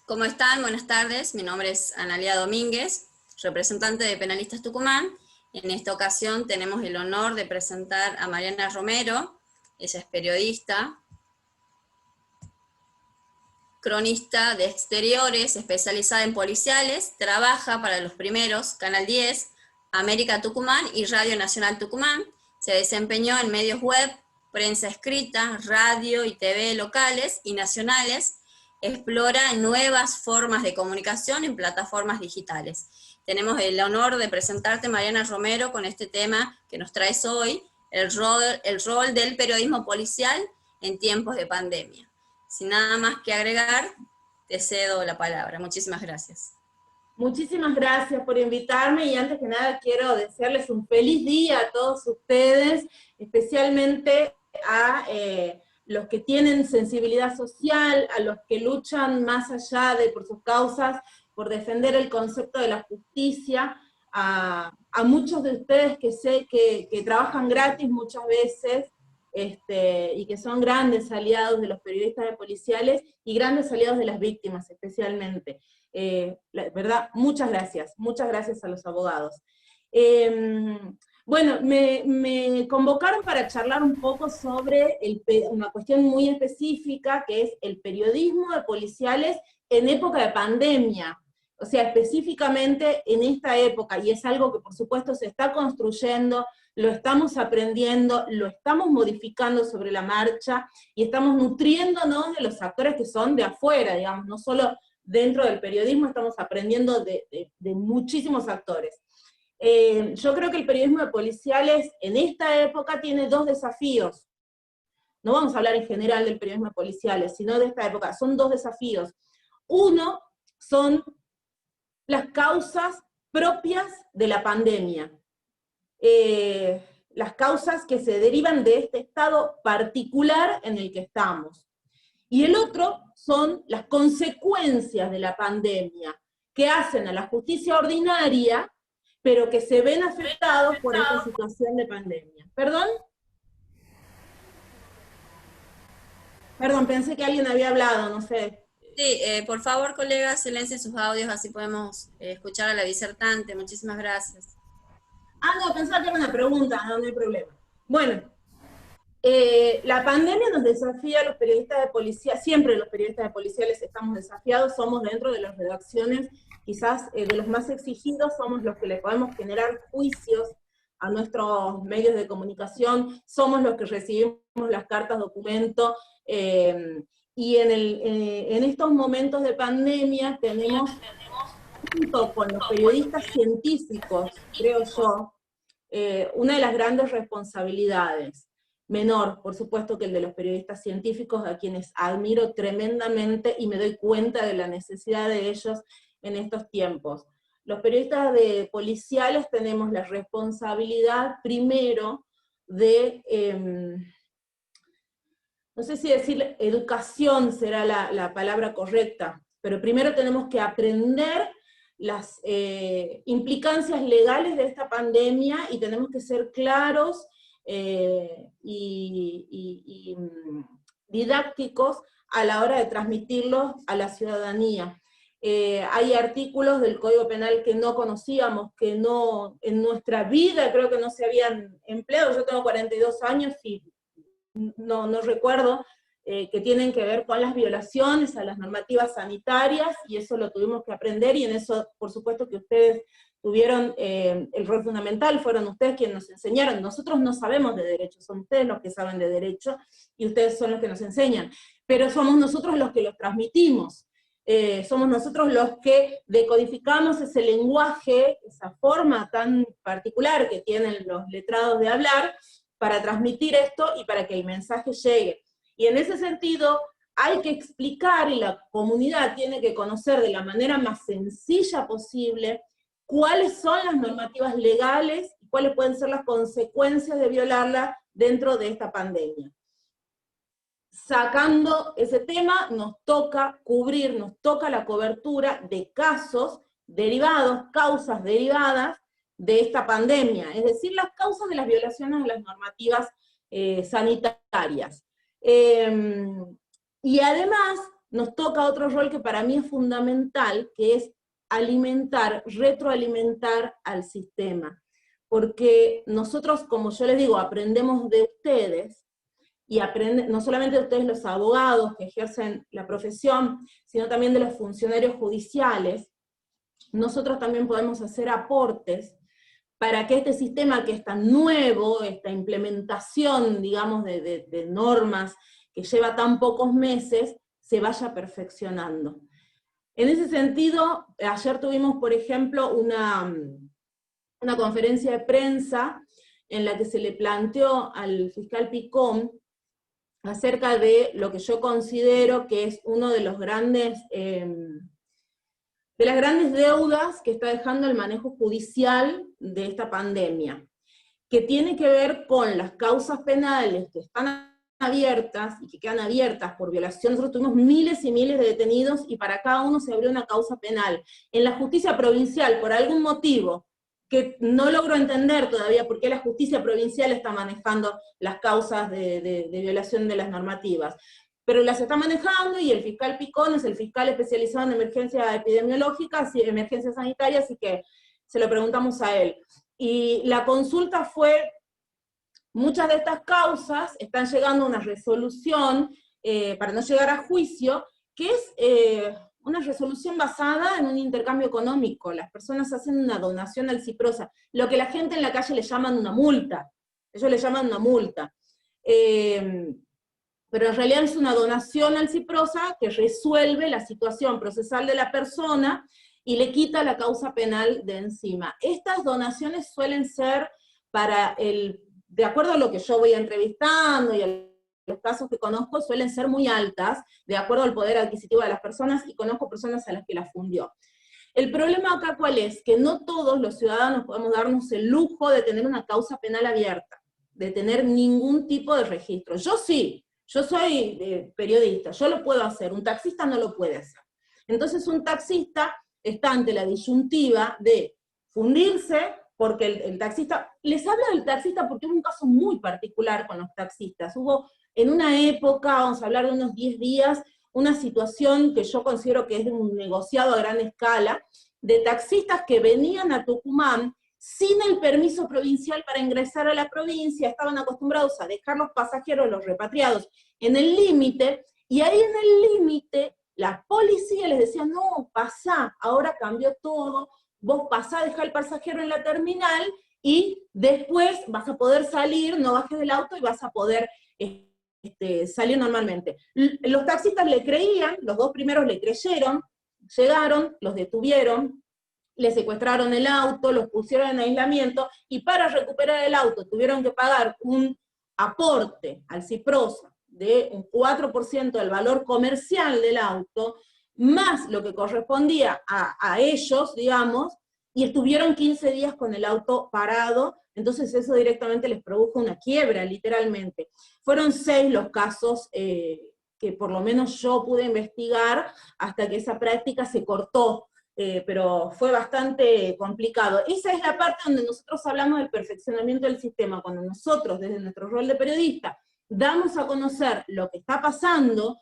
¿Cómo están? Buenas tardes. Mi nombre es Analia Domínguez, representante de Penalistas Tucumán. En esta ocasión tenemos el honor de presentar a Mariana Romero. Ella es periodista, cronista de exteriores, especializada en policiales, trabaja para Los Primeros, Canal 10, América Tucumán y Radio Nacional Tucumán. Se desempeñó en medios web, prensa escrita, radio y TV locales y nacionales. Explora nuevas formas de comunicación en plataformas digitales. Tenemos el honor de presentarte, Mariana Romero, con este tema que nos traes hoy, el rol del periodismo policial en tiempos de pandemia. Sin nada más que agregar, te cedo la palabra. Muchísimas gracias. Muchísimas gracias por invitarme, y antes que nada quiero desearles un feliz día a todos ustedes, especialmente a los que tienen sensibilidad social, a los que luchan más allá de por sus causas, por defender el concepto de la justicia, a muchos de ustedes que sé que trabajan gratis muchas veces, y que son grandes aliados de los periodistas de policiales, y grandes aliados de las víctimas especialmente. La verdad, muchas gracias a los abogados. Bueno, me convocaron para charlar un poco sobre una cuestión muy específica, que es el periodismo de policiales en época de pandemia. O sea, específicamente en esta época, y es algo que por supuesto se está construyendo, lo estamos aprendiendo, lo estamos modificando sobre la marcha, y estamos nutriéndonos de los actores que son de afuera, digamos, no solo dentro del periodismo, estamos aprendiendo de muchísimos actores. Yo creo que el periodismo de policiales en esta época tiene dos desafíos. No vamos a hablar en general del periodismo de policiales, sino de esta época. Son dos desafíos. Uno son las causas propias de la pandemia. Las causas que se derivan de este estado particular en el que estamos. Y el otro son las consecuencias de la pandemia, que hacen a la justicia ordinaria, pero que se ven afectados por esta situación de pandemia. ¿Perdón? Perdón, pensé que alguien había hablado, no sé. Sí, por favor, colegas, silencien sus audios, así podemos escuchar a la disertante. Muchísimas gracias. No, pensaba que era una pregunta, no hay problema. Bueno, la pandemia nos desafía a los periodistas de policía, siempre los periodistas de policiales estamos desafiados, somos dentro de las redacciones, quizás de los más exigidos, somos los que le podemos generar juicios a nuestros medios de comunicación, somos los que recibimos las cartas documento, y en estos momentos de pandemia tenemos, junto con los periodistas científicos, creo yo, una de las grandes responsabilidades, menor, por supuesto, que el de los periodistas científicos, a quienes admiro tremendamente y me doy cuenta de la necesidad de ellos en estos tiempos. Los periodistas de policiales tenemos la responsabilidad, primero, de, no sé si decir educación será la palabra correcta, pero primero tenemos que aprender las implicancias legales de esta pandemia, y tenemos que ser claros y didácticos a la hora de transmitirlos a la ciudadanía. Hay artículos del Código Penal que no conocíamos, que no, en nuestra vida creo que no se habían empleado. Yo tengo 42 años y no recuerdo, que tienen que ver con las violaciones a las normativas sanitarias, y eso lo tuvimos que aprender, y en eso, por supuesto, que ustedes tuvieron el rol fundamental, fueron ustedes quienes nos enseñaron. Nosotros no sabemos de derecho, son ustedes los que saben de derecho, y ustedes son los que nos enseñan, pero somos nosotros los que los transmitimos, somos nosotros los que decodificamos ese lenguaje, esa forma tan particular que tienen los letrados de hablar, para transmitir esto y para que el mensaje llegue. Y en ese sentido, hay que explicar, y la comunidad tiene que conocer de la manera más sencilla posible, cuáles son las normativas legales y cuáles pueden ser las consecuencias de violarlas dentro de esta pandemia. Sacando ese tema, nos toca cubrir, nos toca la cobertura de casos derivados, causas derivadas de esta pandemia, es decir, las causas de las violaciones de las normativas sanitarias. Y además nos toca otro rol que para mí es fundamental, que es alimentar, retroalimentar al sistema. Porque nosotros, como yo les digo, aprendemos de ustedes, y aprenden, no solamente de ustedes los abogados que ejercen la profesión, sino también de los funcionarios judiciales. Nosotros también podemos hacer aportes para que este sistema que es tan nuevo, esta implementación, digamos, de normas que lleva tan pocos meses, se vaya perfeccionando. En ese sentido, ayer tuvimos, por ejemplo, una conferencia de prensa en la que se le planteó al fiscal Picón acerca de lo que yo considero que es uno de los grandes, de las grandes deudas que está dejando el manejo judicial de esta pandemia, que tiene que ver con las causas penales que están abiertas y que quedan abiertas por violación. Nosotros tuvimos miles y miles de detenidos y para cada uno se abrió una causa penal. En la justicia provincial, por algún motivo, que no logro entender todavía por qué la justicia provincial está manejando las causas de violación de las normativas, pero las está manejando y el fiscal Picón es el fiscal especializado en emergencia epidemiológica, emergencia sanitaria, así que se lo preguntamos a él. Y la consulta fue, muchas de estas causas están llegando a una resolución, para no llegar a juicio, que es una resolución basada en un intercambio económico. Las personas hacen una donación al Ciprosa, lo que la gente en la calle le llaman una multa. Ellos le llaman una multa. Pero en realidad es una donación al Ciprosa que resuelve la situación procesal de la persona y le quita la causa penal de encima. Estas donaciones suelen ser para de acuerdo a lo que yo voy entrevistando y a los casos que conozco, suelen ser muy altas, de acuerdo al poder adquisitivo de las personas, y conozco personas a las que las fundió. El problema acá, ¿cuál es? Que no todos los ciudadanos podemos darnos el lujo de tener una causa penal abierta, de tener ningún tipo de registro. Yo sí, yo soy periodista, yo lo puedo hacer, un taxista no lo puede hacer. Entonces un taxista está ante la disyuntiva de fundirse, porque el taxista, les hablo del taxista porque hubo un caso muy particular con los taxistas. Hubo en una época, vamos a hablar de unos 10 días, una situación que yo considero que es de un negociado a gran escala, de taxistas que venían a Tucumán sin el permiso provincial para ingresar a la provincia, estaban acostumbrados a dejar los pasajeros, los repatriados, en el límite, y ahí en el límite, la policía les decía, no, pasá, ahora cambió todo, vos pasá, dejá el pasajero en la terminal, y después vas a poder salir, no bajes del auto y vas a poder salir normalmente. Los taxistas le creían, los dos primeros le creyeron, llegaron, los detuvieron, le secuestraron el auto, los pusieron en aislamiento, y para recuperar el auto tuvieron que pagar un aporte al Ciprosa de un 4% del valor comercial del auto, más lo que correspondía a ellos, digamos, y estuvieron 15 días con el auto parado. Entonces eso directamente les produjo una quiebra, literalmente. Fueron 6 los casos que por lo menos yo pude investigar hasta que esa práctica se cortó, pero fue bastante complicado. Esa es la parte donde nosotros hablamos del perfeccionamiento del sistema, cuando nosotros, desde nuestro rol de periodista, damos a conocer lo que está pasando,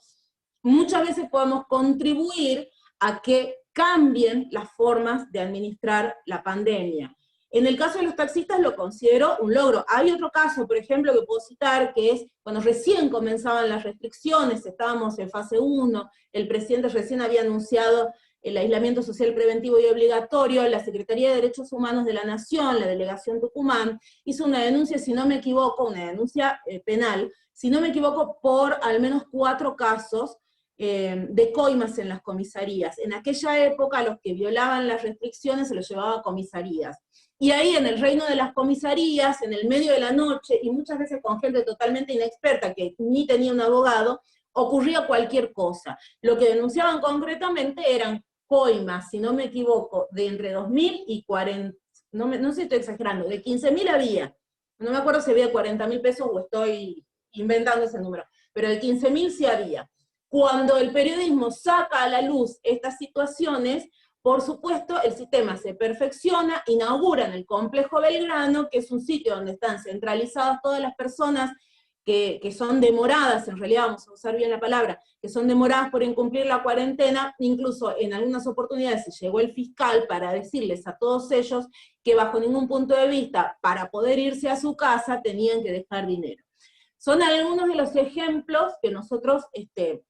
muchas veces podemos contribuir a que cambien las formas de administrar la pandemia. En el caso de los taxistas lo considero un logro. Hay otro caso, por ejemplo, que puedo citar, que es cuando recién comenzaban las restricciones, estábamos en fase 1, el presidente recién había anunciado el aislamiento social preventivo y obligatorio, la Secretaría de Derechos Humanos de la Nación, la Delegación Tucumán, hizo una denuncia, si no me equivoco, una denuncia penal, si no me equivoco, por al menos 4 casos de coimas en las comisarías. En aquella época los que violaban las restricciones se los llevaba a comisarías. Y ahí en el reino de las comisarías, en el medio de la noche, y muchas veces con gente totalmente inexperta que ni tenía un abogado, ocurría cualquier cosa. Lo que denunciaban concretamente eran coimas, si no me equivoco, de entre 2.000 y 40, no sé si estoy exagerando, de 15.000 había, no me acuerdo si había 40.000 pesos o estoy inventando ese número, pero de 15.000 sí había. Cuando el periodismo saca a la luz estas situaciones, por supuesto el sistema se perfecciona, inaugura en el Complejo Belgrano, que es un sitio donde están centralizadas todas las personas que son demoradas, en realidad vamos a usar bien la palabra, que son demoradas por incumplir la cuarentena, incluso en algunas oportunidades se llegó el fiscal para decirles a todos ellos que bajo ningún punto de vista, para poder irse a su casa, tenían que dejar dinero. Son algunos de los ejemplos que nosotros, en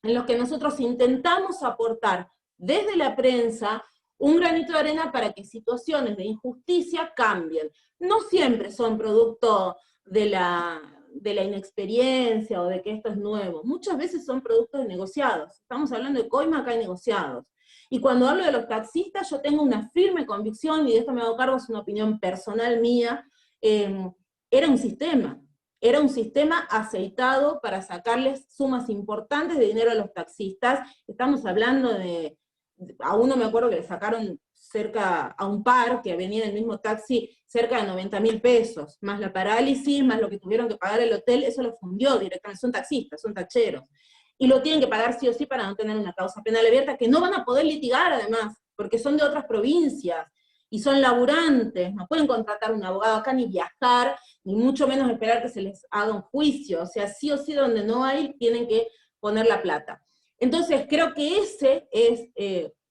los que nosotros intentamos aportar desde la prensa un granito de arena para que situaciones de injusticia cambien. No siempre son producto de la inexperiencia o de que esto es nuevo. Muchas veces son productos de negociados. Estamos hablando de coima, acá hay negociados. Y cuando hablo de los taxistas, yo tengo una firme convicción, y de esto me hago cargo, es una opinión personal mía, era un sistema aceitado para sacarles sumas importantes de dinero a los taxistas. Estamos hablando a uno me acuerdo que le sacaron cerca, a un par que venía en el mismo taxi, cerca de 90.000 pesos, más la parálisis, más lo que tuvieron que pagar el hotel, eso lo fundió directamente, son taxistas, son tacheros. Y lo tienen que pagar sí o sí para no tener una causa penal abierta, que no van a poder litigar además, porque son de otras provincias, y son laburantes, no pueden contratar un abogado acá, ni viajar, ni mucho menos esperar que se les haga un juicio, o sea, sí o sí donde no hay, tienen que poner la plata. Entonces creo que ese es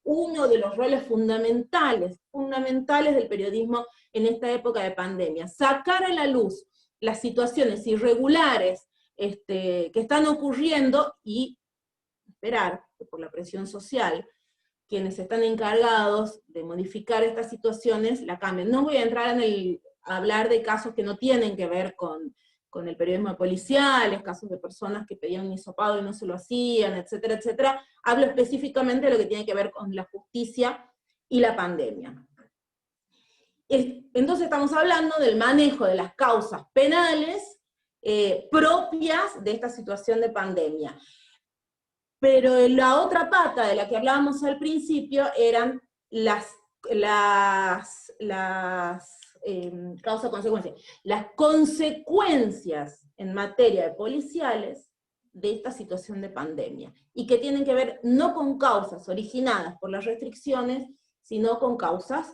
uno de los roles fundamentales del periodismo en esta época de pandemia, sacar a la luz las situaciones irregulares que están ocurriendo y esperar que por la presión social quienes están encargados de modificar estas situaciones la cambien. No voy a entrar a hablar de casos que no tienen que ver con el periodismo policial, casos de personas que pedían un hisopado y no se lo hacían, etcétera, etcétera. Hablo específicamente de lo que tiene que ver con la justicia y la pandemia. Entonces estamos hablando del manejo de las causas penales propias de esta situación de pandemia. Pero la otra pata de la que hablábamos al principio eran las causa-consecuencia, las consecuencias en materia de policiales de esta situación de pandemia, y que tienen que ver no con causas originadas por las restricciones, sino con causas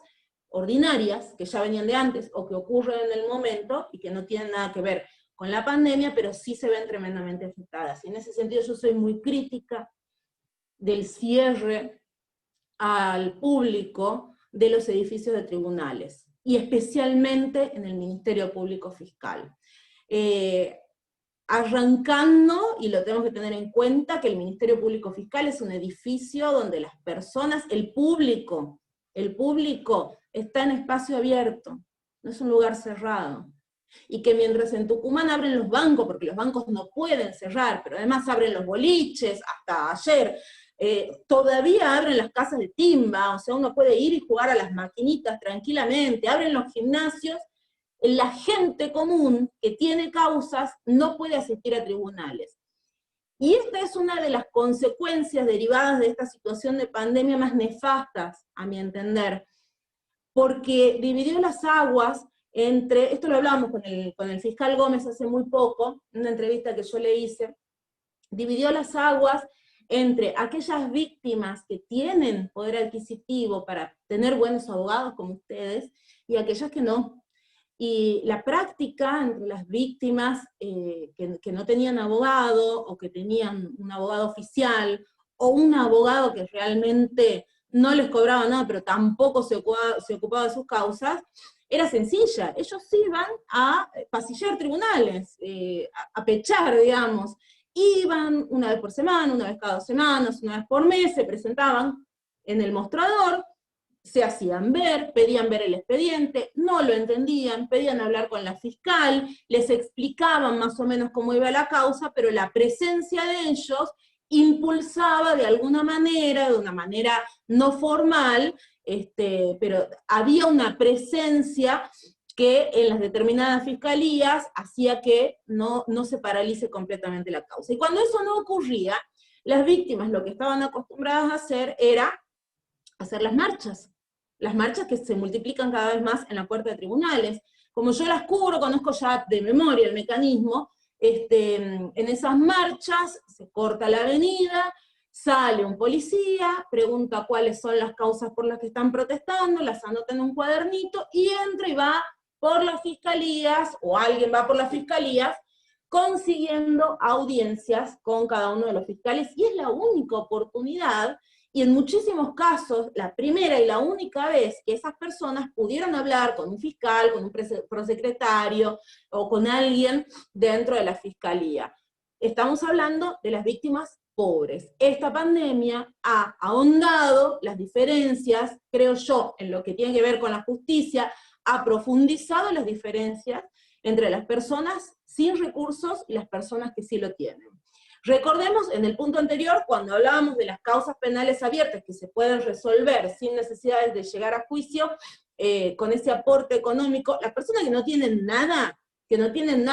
ordinarias, que ya venían de antes, o que ocurren en el momento, y que no tienen nada que ver con la pandemia, pero sí se ven tremendamente afectadas. Y en ese sentido yo soy muy crítica del cierre al público de los edificios de tribunales, y especialmente en el Ministerio Público Fiscal. Arrancando, y lo tenemos que tener en cuenta, que el Ministerio Público Fiscal es un edificio donde las personas, el público está en espacio abierto, no es un lugar cerrado. Y que mientras en Tucumán abren los bancos, porque los bancos no pueden cerrar, pero además abren los boliches, hasta ayer, todavía abren las casas de timba, o sea, uno puede ir y jugar a las maquinitas tranquilamente, abren los gimnasios, la gente común que tiene causas no puede asistir a tribunales. Y esta es una de las consecuencias derivadas de esta situación de pandemia más nefastas, a mi entender, porque dividió las aguas entre, esto lo hablábamos con el fiscal Gómez hace muy poco, en una entrevista que yo le hice, dividió las aguas entre aquellas víctimas que tienen poder adquisitivo para tener buenos abogados como ustedes, y aquellas que no. Y la práctica entre las víctimas que no tenían abogado, o que tenían un abogado oficial, o un abogado que realmente no les cobraba nada, pero tampoco se ocupaba de sus causas, era sencilla. Ellos iban a pasillar tribunales, a pechar, digamos. Iban una vez por semana, una vez cada 2 semanas, una vez por mes, se presentaban en el mostrador, se hacían ver, pedían ver el expediente, no lo entendían, pedían hablar con la fiscal, les explicaban más o menos cómo iba la causa, pero la presencia de ellos impulsaba de alguna manera, de una manera no formal, pero había una presencia que en las determinadas fiscalías hacía que no se paralice completamente la causa. Y cuando eso no ocurría, las víctimas lo que estaban acostumbradas a hacer era hacer las marchas que se multiplican cada vez más en la puerta de tribunales. Como yo las cubro, conozco ya de memoria el mecanismo, en esas marchas se corta la avenida, sale un policía, pregunta cuáles son las causas por las que están protestando, las anota en un cuadernito, y entra y va por las fiscalías, o alguien va por las fiscalías, consiguiendo audiencias con cada uno de los fiscales, y es la única oportunidad, y en muchísimos casos, la primera y la única vez que esas personas pudieron hablar con un fiscal, con un prosecretario, o con alguien dentro de la fiscalía. Estamos hablando de las víctimas pobres. Esta pandemia ha ahondado las diferencias, creo yo, en lo que tiene que ver con la justicia, ha profundizado las diferencias entre las personas sin recursos y las personas que sí lo tienen. Recordemos en el punto anterior, cuando hablábamos de las causas penales abiertas que se pueden resolver sin necesidades de llegar a juicio, con ese aporte económico, las personas que no tienen nada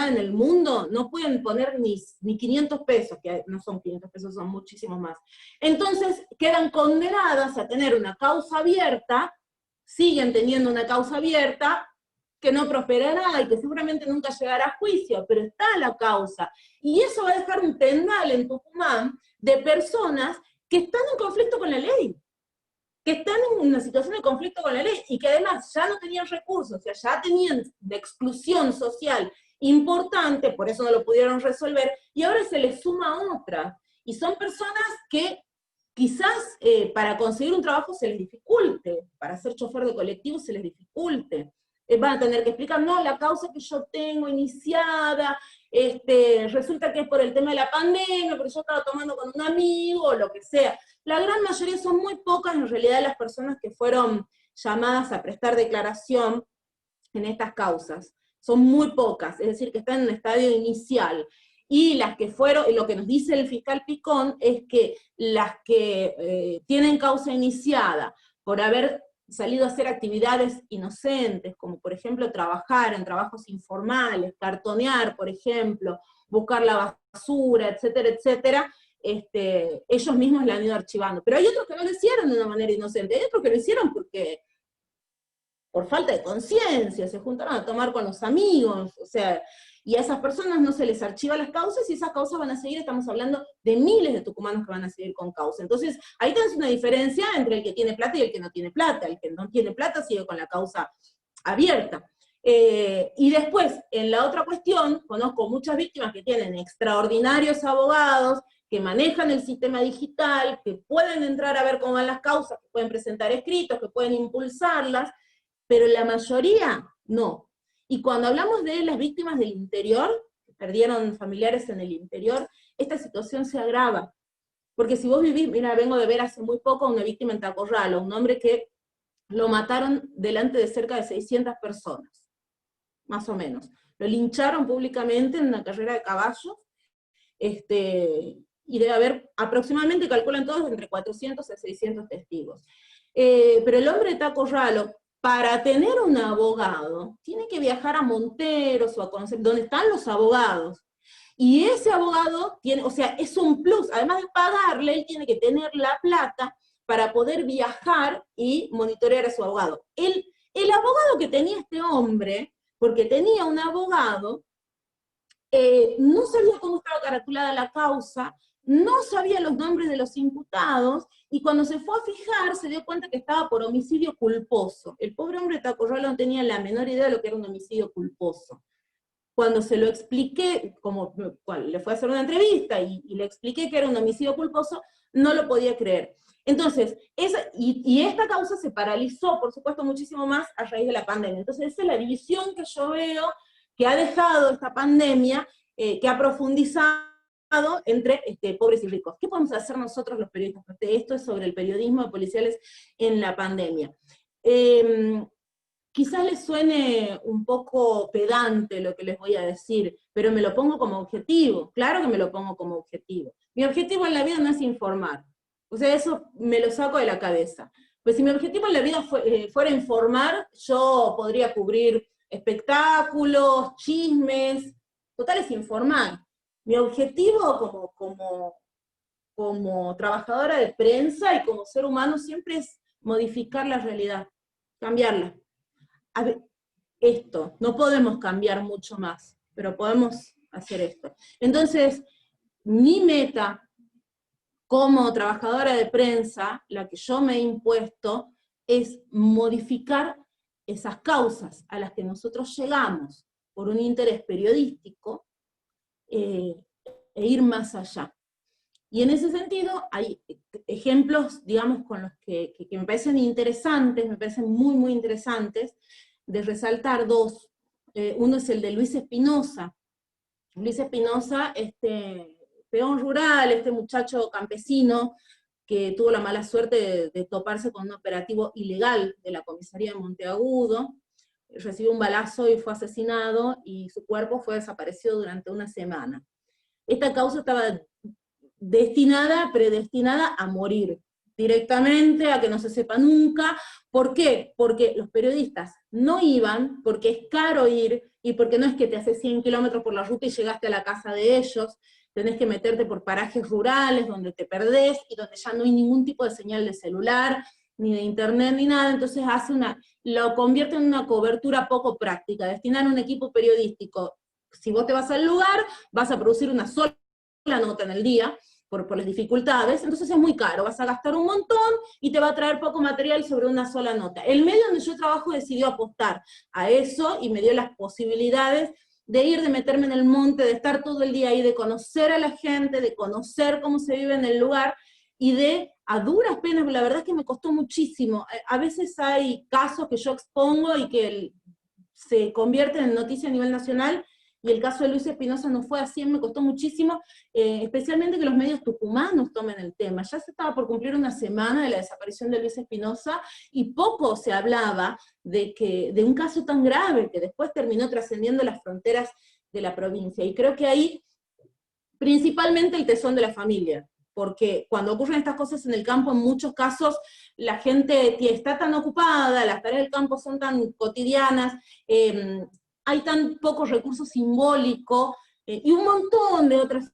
en el mundo, no pueden poner ni 500 pesos, que no son 500 pesos, son muchísimos más. Entonces quedan condenadas a tener una causa abierta, siguen teniendo una causa abierta, que no prosperará y que seguramente nunca llegará a juicio, pero está la causa. Y eso va a dejar un pendal en Tucumán de personas que están en conflicto con la ley, que están en una situación de conflicto con la ley, y que además ya no tenían recursos, o sea, ya tenían de exclusión social importante, por eso no lo pudieron resolver, y ahora se les suma otra. Y son personas que quizás para conseguir un trabajo se les dificulte, para ser chofer de colectivo se les dificulte. Van a tener que explicar, no, la causa que yo tengo iniciada, resulta que es por el tema de la pandemia, porque yo estaba tomando con un amigo, o lo que sea. La gran mayoría, son muy pocas en realidad las personas que fueron llamadas a prestar declaración en estas causas. Son muy pocas, es decir, que están en un estadio inicial. Y las que fueron, lo que nos dice el fiscal Picón, es que las que tienen causa iniciada por haber salido a hacer actividades inocentes, como por ejemplo trabajar en trabajos informales, cartonear, por ejemplo, buscar la basura, etcétera, etcétera, ellos mismos la han ido archivando. Pero hay otros que no lo hicieron de una manera inocente, hay otros que lo hicieron porque por falta de conciencia, se juntaron a tomar con los amigos, o sea, y a esas personas no se les archiva las causas, y esas causas van a seguir, estamos hablando de miles de tucumanos que van a seguir con causa. Entonces, ahí tenés una diferencia entre el que tiene plata y el que no tiene plata. El que no tiene plata sigue con la causa abierta. Y después, en la otra cuestión, conozco muchas víctimas que tienen extraordinarios abogados, que manejan el sistema digital, que pueden entrar a ver cómo van las causas, que pueden presentar escritos, que pueden impulsarlas, pero la mayoría no. Y cuando hablamos de las víctimas del interior, que perdieron familiares en el interior, esta situación se agrava. Porque si vos vivís, mira, vengo de ver hace muy poco a una víctima en Tacorralo, un hombre que lo mataron delante de cerca de 600 personas, más o menos. Lo lincharon públicamente en una carrera de caballos, y debe haber aproximadamente, calculan todos, entre 400 a 600 testigos. Pero el hombre de Tacorralo, para tener un abogado, tiene que viajar a Monteros o a Concepción, donde están los abogados. Y ese abogado tiene, o sea, es un plus, además de pagarle, él tiene que tener la plata para poder viajar y monitorear a su abogado. El abogado que tenía este hombre, porque tenía un abogado, no sabía cómo estaba caratulada la causa, no sabía los nombres de los imputados, y cuando se fue a fijar se dio cuenta que estaba por homicidio culposo. El pobre hombre de Tacorralo no tenía la menor idea de lo que era un homicidio culposo. Cuando se lo expliqué, como le fue a hacer una entrevista y le expliqué que era un homicidio culposo, no lo podía creer. Entonces, esta causa se paralizó, por supuesto, muchísimo más a raíz de la pandemia. Entonces, esa es la división que yo veo que ha dejado esta pandemia, que ha profundizado entre pobres y ricos. ¿Qué podemos hacer nosotros los periodistas? Porque esto es sobre el periodismo de policiales en la pandemia. Quizás les suene un poco pedante lo que les voy a decir, pero me lo pongo como objetivo, claro que me lo pongo como objetivo. Mi objetivo en la vida no es informar, o sea, eso me lo saco de la cabeza. Pues si mi objetivo en la vida fuera informar, yo podría cubrir espectáculos, chismes, total es informar. Mi objetivo como trabajadora de prensa y como ser humano siempre es modificar la realidad, cambiarla. A ver, esto, no podemos cambiar mucho más, pero podemos hacer esto. Entonces, mi meta como trabajadora de prensa, la que yo me he impuesto, es modificar esas causas a las que nosotros llegamos por un interés periodístico, e ir más allá. Y en ese sentido hay ejemplos, digamos, con los que me parecen interesantes, me parecen muy, muy interesantes, de resaltar dos. Uno es el de Luis Espinosa. Luis Espinosa, este peón rural, este muchacho campesino, que tuvo la mala suerte de toparse con un operativo ilegal de la comisaría de Monteagudo, recibió un balazo y fue asesinado, y su cuerpo fue desaparecido durante una semana. Esta causa estaba predestinada a morir directamente, a que no se sepa nunca. ¿Por qué? Porque los periodistas no iban, porque es caro ir, y porque no es que te haces 100 kilómetros por la ruta y llegaste a la casa de ellos, tenés que meterte por parajes rurales donde te perdés, y donde ya no hay ningún tipo de señal de celular, ni de internet, ni nada. Entonces lo convierte en una cobertura poco práctica. Destinar un equipo periodístico, si vos te vas al lugar, vas a producir una sola nota en el día, por las dificultades, entonces es muy caro, vas a gastar un montón y te va a traer poco material sobre una sola nota. El medio donde yo trabajo decidió apostar a eso y me dio las posibilidades de ir, de meterme en el monte, de estar todo el día ahí, de conocer a la gente, de conocer cómo se vive en el lugar, y a duras penas, la verdad es que me costó muchísimo. A veces hay casos que yo expongo y que se convierten en noticia a nivel nacional, y el caso de Luis Espinosa no fue así, me costó muchísimo, especialmente que los medios tucumanos tomen el tema. Ya se estaba por cumplir una semana de la desaparición de Luis Espinosa, y poco se hablaba de un caso tan grave, que después terminó trascendiendo las fronteras de la provincia. Y creo que ahí, principalmente el tesón de la familia, porque cuando ocurren estas cosas en el campo, en muchos casos, la gente está tan ocupada, las tareas del campo son tan cotidianas, hay tan pocos recursos simbólicos, y un montón de otras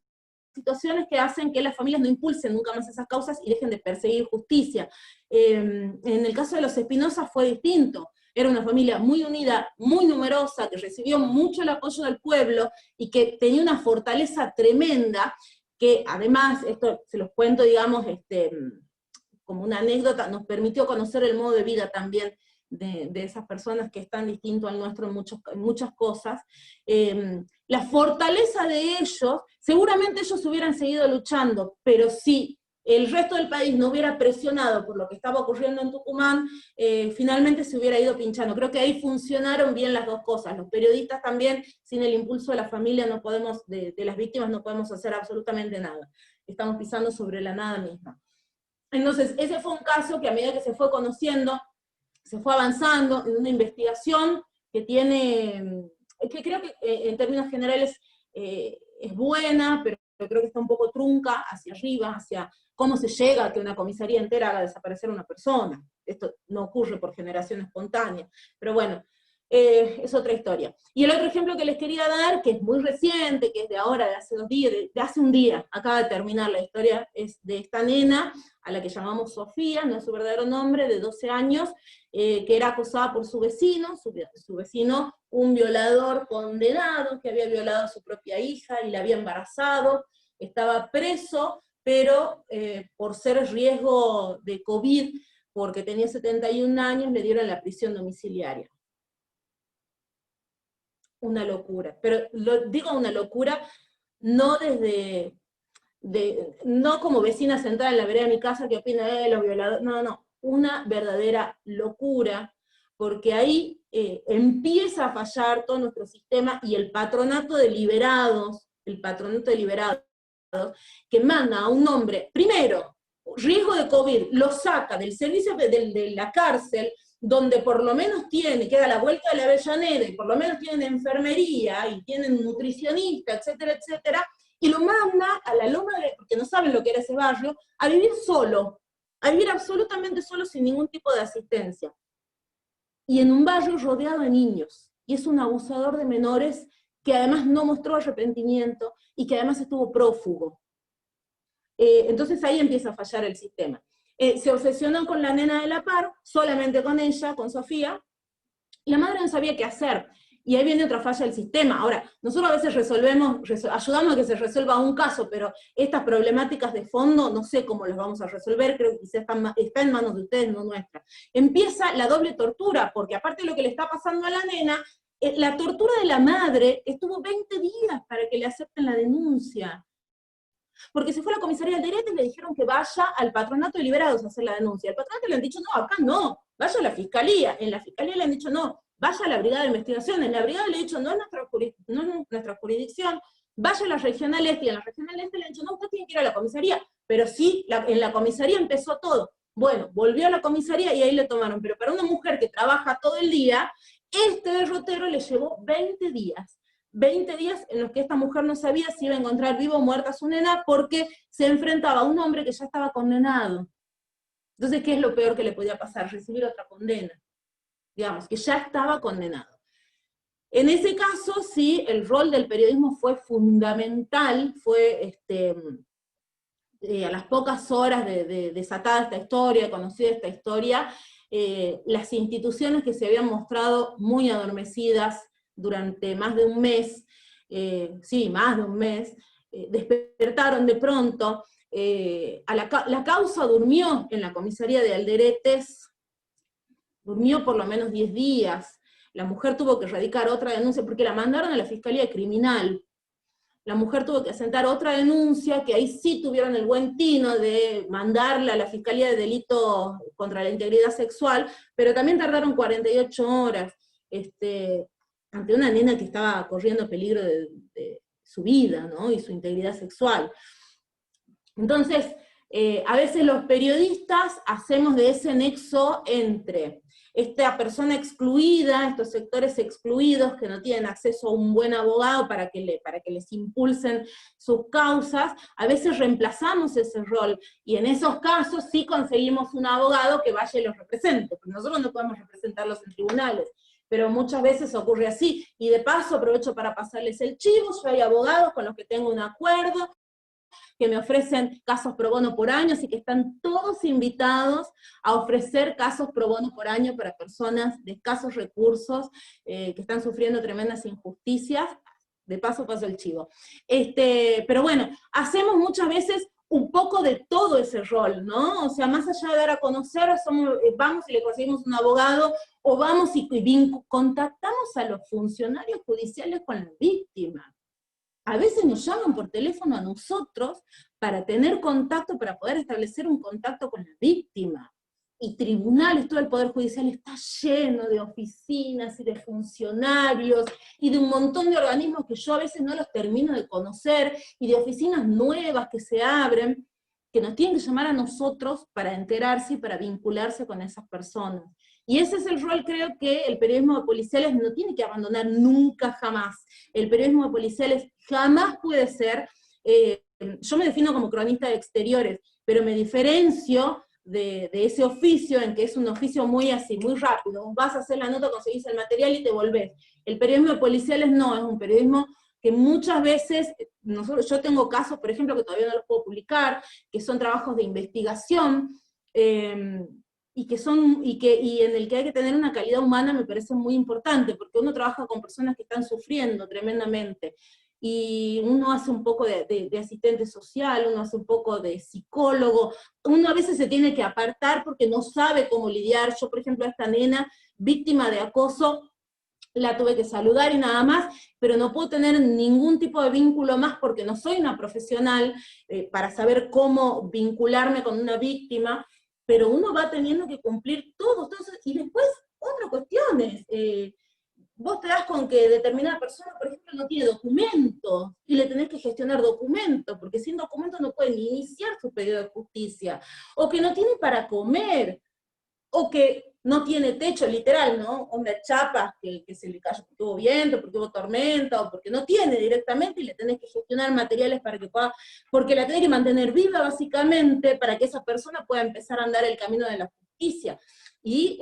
situaciones que hacen que las familias no impulsen nunca más esas causas y dejen de perseguir justicia. En el caso de los Espinosa fue distinto. Era una familia muy unida, muy numerosa, que recibió mucho el apoyo del pueblo, y que tenía una fortaleza tremenda, que además, esto se los cuento, digamos, como una anécdota, nos permitió conocer el modo de vida también de esas personas, que es tan distinto al nuestro en muchas cosas. La fortaleza de ellos, seguramente ellos hubieran seguido luchando, pero si el resto del país no hubiera presionado por lo que estaba ocurriendo en Tucumán, finalmente se hubiera ido pinchando. Creo que ahí funcionaron bien las dos cosas. Los periodistas también, sin el impulso de la familia, no podemos, de las víctimas, no podemos hacer absolutamente nada. Estamos pisando sobre la nada misma. Entonces, ese fue un caso que, a medida que se fue conociendo, se fue avanzando en una investigación que creo que en términos generales es buena, pero creo que está un poco trunca hacia arriba, hacia cómo se llega a que una comisaría entera haga desaparecer a una persona. Esto no ocurre por generación espontánea, pero bueno, es otra historia. Y el otro ejemplo que les quería dar, que es muy reciente, que es de ahora, de hace 2 días, de hace un día, acaba de terminar la historia, es de esta nena, a la que llamamos Sofía, no es su verdadero nombre, de 12 años, que era acosada por su vecino, un violador condenado, que había violado a su propia hija y la había embarazado, estaba preso, pero por ser riesgo de COVID, porque tenía 71 años, le dieron la prisión domiciliaria. Una locura, pero digo una locura, no no como vecina sentada en la vereda de mi casa que opina de los violadores, no, una verdadera locura, porque ahí empieza a fallar todo nuestro sistema, y el patronato de liberados, que manda a un hombre, primero, riesgo de COVID, lo saca del servicio de la cárcel, donde por lo menos queda a la vuelta de la Avellaneda, y por lo menos tienen enfermería, y tienen nutricionista, etcétera, etcétera, y lo manda a la loma, porque no saben lo que era ese barrio, a vivir solo, a vivir absolutamente solo, sin ningún tipo de asistencia. Y en un barrio rodeado de niños, y es un abusador de menores que además no mostró arrepentimiento, y que además estuvo prófugo. Entonces ahí empieza a fallar el sistema. Se obsesionó con la nena de la par, solamente con ella, con Sofía, y la madre no sabía qué hacer. Y ahí viene otra falla del sistema. Ahora, nosotros a veces ayudamos a que se resuelva un caso, pero estas problemáticas de fondo no sé cómo las vamos a resolver, creo que quizás está en manos de ustedes, no nuestras. Empieza la doble tortura, porque aparte de lo que le está pasando a la nena, La tortura de la madre estuvo 20 días para que le acepten la denuncia. Porque se fue a la comisaría del Alderete y le dijeron que vaya al patronato de liberados a hacer la denuncia. Al patronato le han dicho, no, acá no, vaya a la fiscalía. En la fiscalía le han dicho, no, vaya a la brigada de investigación. En la brigada le han dicho, no es nuestra jurisdicción, vaya a la regional este. Y en la regional este le han dicho, no, usted tiene que ir a la comisaría. Pero sí, en la comisaría empezó todo. Bueno, volvió a la comisaría y ahí le tomaron. Pero para una mujer que trabaja todo el día, este derrotero le llevó 20 días. 20 días en los que esta mujer no sabía si iba a encontrar viva o muerta a su nena, porque se enfrentaba a un hombre que ya estaba condenado. Entonces, ¿qué es lo peor que le podía pasar? Recibir otra condena. Digamos, que ya estaba condenado. En ese caso, sí, el rol del periodismo fue fundamental, fue a las pocas horas de desatada esta historia, conocida esta historia, las instituciones que se habían mostrado muy adormecidas durante más de un mes, más de un mes, despertaron de pronto, la causa durmió en la comisaría de Alderetes, durmió por lo menos 10 días, la mujer tuvo que radicar otra denuncia, porque la mandaron a la Fiscalía Criminal, la mujer tuvo que asentar otra denuncia, que ahí sí tuvieron el buen tino de mandarla a la Fiscalía de Delitos contra la Integridad Sexual, pero también tardaron 48 horas, ante una nena que estaba corriendo peligro de su vida, ¿no? Y su integridad sexual. Entonces, a veces los periodistas hacemos de ese nexo entre esta persona excluida, estos sectores excluidos que no tienen acceso a un buen abogado para que les impulsen sus causas, a veces reemplazamos ese rol, y en esos casos sí conseguimos un abogado que vaya y los represente, porque nosotros no podemos representarlos en tribunales, pero muchas veces ocurre así, y de paso aprovecho para pasarles el chivo, yo hay abogados con los que tengo un acuerdo, que me ofrecen casos pro bono por año, así que están todos invitados a ofrecer casos pro bono por año para personas de escasos recursos, que están sufriendo tremendas injusticias. De paso paso el chivo. Pero bueno, hacemos muchas veces un poco de todo ese rol, ¿no? O sea, más allá de dar a conocer, vamos y le conseguimos un abogado, o vamos y contactamos a los funcionarios judiciales con la víctima. A veces nos llaman por teléfono a nosotros para tener contacto, para poder establecer un contacto con la víctima. Y tribunales, todo el Poder Judicial está lleno de oficinas y de funcionarios y de un montón de organismos que yo a veces no los termino de conocer, y de oficinas nuevas que se abren, que nos tienen que llamar a nosotros para enterarse y para vincularse con esas personas. Y ese es el rol, creo, que el periodismo de policiales no tiene que abandonar nunca, jamás. El periodismo de policiales jamás puede ser, yo me defino como cronista de exteriores, pero me diferencio de ese oficio, en que es un oficio muy así, muy rápido. Vas a hacer la nota, conseguís el material y te volvés. El periodismo de policiales no, es un periodismo que muchas veces, yo tengo casos, por ejemplo, que todavía no los puedo publicar, que son trabajos de investigación, y en el que hay que tener una calidad humana, me parece muy importante, porque uno trabaja con personas que están sufriendo tremendamente, y uno hace un poco de asistente social, uno hace un poco de psicólogo, uno a veces se tiene que apartar porque no sabe cómo lidiar. Yo, por ejemplo, a esta nena, víctima de acoso, la tuve que saludar y nada más, pero no puedo tener ningún tipo de vínculo más porque no soy una profesional para saber cómo vincularme con una víctima, pero uno va teniendo que cumplir todo. Y después, otras cuestiones. Vos te das con que determinada persona, por ejemplo, no tiene documentos, y le tenés que gestionar documentos, porque sin documentos no puede ni iniciar su pedido de justicia, o que no tiene para comer, o que no tiene techo, literal, ¿no? Onda chapas que se le cayó porque hubo viento, porque hubo tormenta, o porque no tiene directamente, y le tenés que gestionar materiales para que pueda, porque la tenés que mantener viva básicamente, para que esa persona pueda empezar a andar el camino de la justicia. Y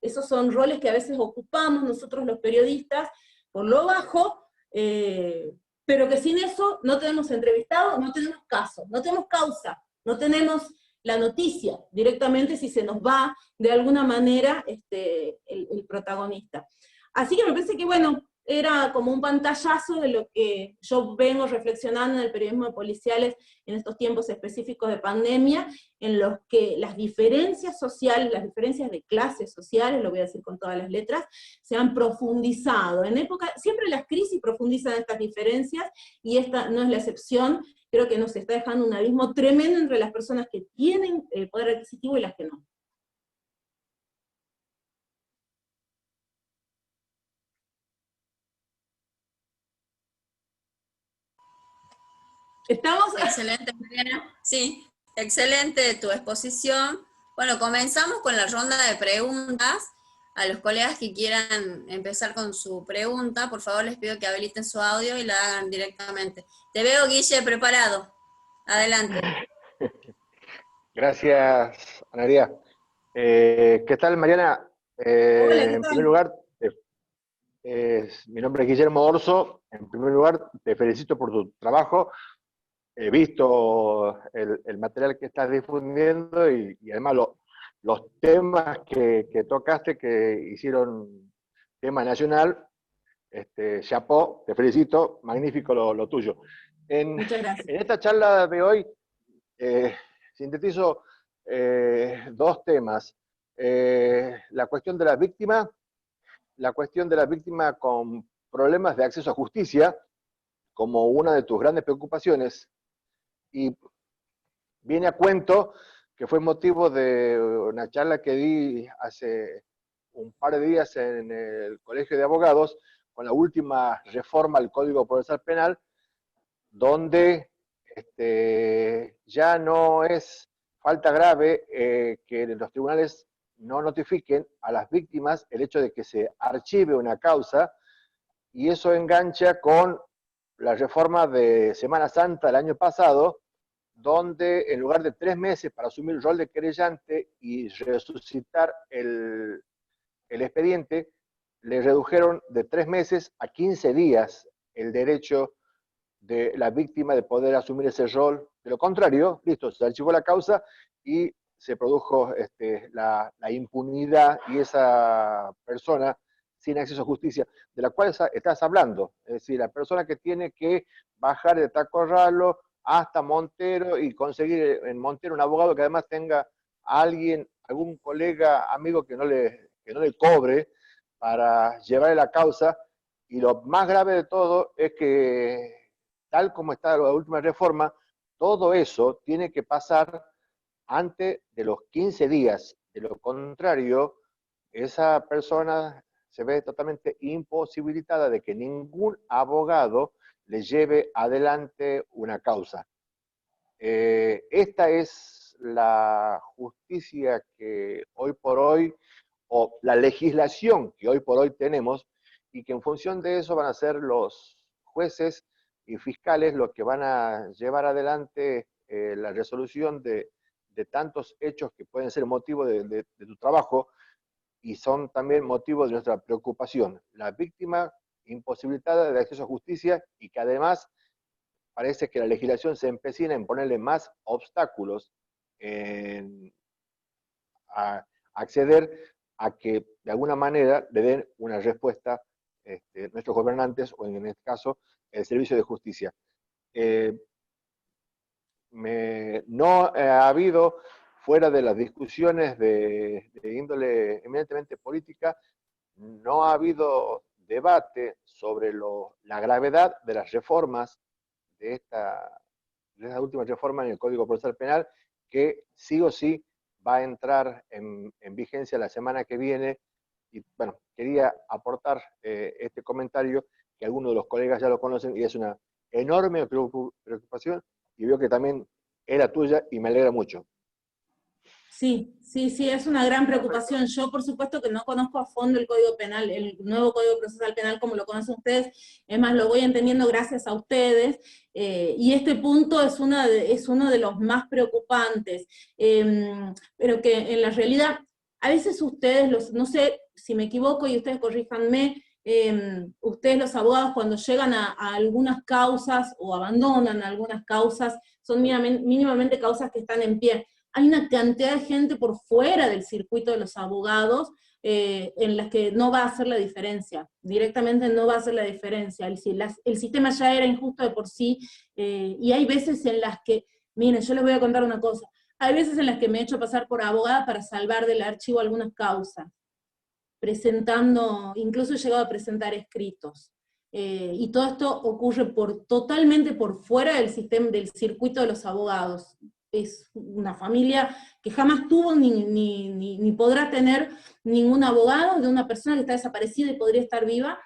esos son roles que a veces ocupamos nosotros los periodistas, por lo bajo, pero que sin eso no tenemos entrevistados, no tenemos caso, no tenemos causa, no tenemos la noticia directamente si se nos va de alguna manera el protagonista. Así que me parece que, bueno, era como un pantallazo de lo que yo vengo reflexionando en el periodismo de policiales en estos tiempos específicos de pandemia, en los que las diferencias sociales, las diferencias de clases sociales, lo voy a decir con todas las letras, se han profundizado. En época, siempre las crisis profundizan estas diferencias, y esta no es la excepción. Creo que nos está dejando un abismo tremendo entre las personas que tienen poder adquisitivo y las que no. ¿Estamos? Excelente, Mariana. Sí, excelente tu exposición. Bueno, comenzamos con la ronda de preguntas. A los colegas que quieran empezar con su pregunta, por favor les pido que habiliten su audio y la hagan directamente. Te veo, Guille, preparado. Adelante. Gracias, Anaría. ¿Qué tal, Mariana? Hola, ¿qué En tal? primer lugar, mi nombre es Guillermo Orso. En primer lugar, te felicito por tu trabajo. He visto el material que estás difundiendo y además los temas que tocaste, que hicieron tema nacional. Chapeau, te felicito, magnífico lo tuyo. Muchas gracias. En esta charla de hoy, sintetizo dos temas. La cuestión de la cuestión de la víctima con problemas de acceso a justicia, como una de tus grandes preocupaciones, y viene a cuento que fue motivo de una charla que di hace un par de días en el Colegio de Abogados, con la última reforma al Código Procesal Penal, donde ya no es falta grave que los tribunales no notifiquen a las víctimas el hecho de que se archive una causa, y eso engancha con la reforma de Semana Santa del año pasado, donde en lugar de 3 meses para asumir el rol de querellante y resucitar el expediente, le redujeron de 3 meses a 15 días el derecho de la víctima de poder asumir ese rol. De lo contrario, listo, se archivó la causa y se produjo la impunidad, y esa persona sin acceso a justicia, de la cual estás hablando, es decir, la persona que tiene que bajar de Tacorralo hasta Montero y conseguir en Montero un abogado que además tenga a alguien, algún colega, amigo que no le cobre para llevarle la causa. Y lo más grave de todo es que, tal como está la última reforma, todo eso tiene que pasar antes de los 15 días. De lo contrario, esa persona se ve totalmente imposibilitada de que ningún abogado le lleve adelante una causa. Esta es la justicia que hoy por hoy, o la legislación que hoy por hoy tenemos, y que en función de eso van a ser los jueces y fiscales los que van a llevar adelante la resolución de tantos hechos que pueden ser motivo de tu trabajo, y son también motivo de nuestra preocupación. La víctima imposibilitada de acceso a justicia, y que además parece que la legislación se empecina en ponerle más obstáculos a acceder a que de alguna manera le den una respuesta nuestros gobernantes, o en este caso el Servicio de Justicia. No ha habido, fuera de las discusiones de índole eminentemente política, no ha habido debate sobre la gravedad de las reformas de esta última reforma en el Código Procesal Penal, que sí o sí va a entrar en vigencia la semana que viene. Y bueno, quería aportar este comentario, que algunos de los colegas ya lo conocen, y es una enorme preocupación, y veo que también era tuya, y me alegra mucho. Sí, es una gran preocupación. Yo, por supuesto, que no conozco a fondo el Código Penal, el nuevo Código Procesal Penal como lo conocen ustedes, es más, lo voy entendiendo gracias a ustedes, y este punto es uno de los más preocupantes, pero que en la realidad, a veces ustedes, no sé si me equivoco y ustedes corríjanme, ustedes los abogados cuando llegan a algunas causas o abandonan algunas causas, son mínimamente causas que están en pie. Hay una cantidad de gente por fuera del circuito de los abogados, en las que no va a hacer la diferencia, directamente no va a hacer la diferencia. El sistema ya era injusto de por sí, y hay veces en las que, miren, yo les voy a contar una cosa, hay veces en las que me he hecho pasar por abogada para salvar del archivo algunas causas, presentando, incluso he llegado a presentar escritos. Y todo esto ocurre totalmente por fuera del sistema, del circuito de los abogados. Es una familia que jamás tuvo ni podrá tener ningún abogado, de una persona que está desaparecida y podría estar viva.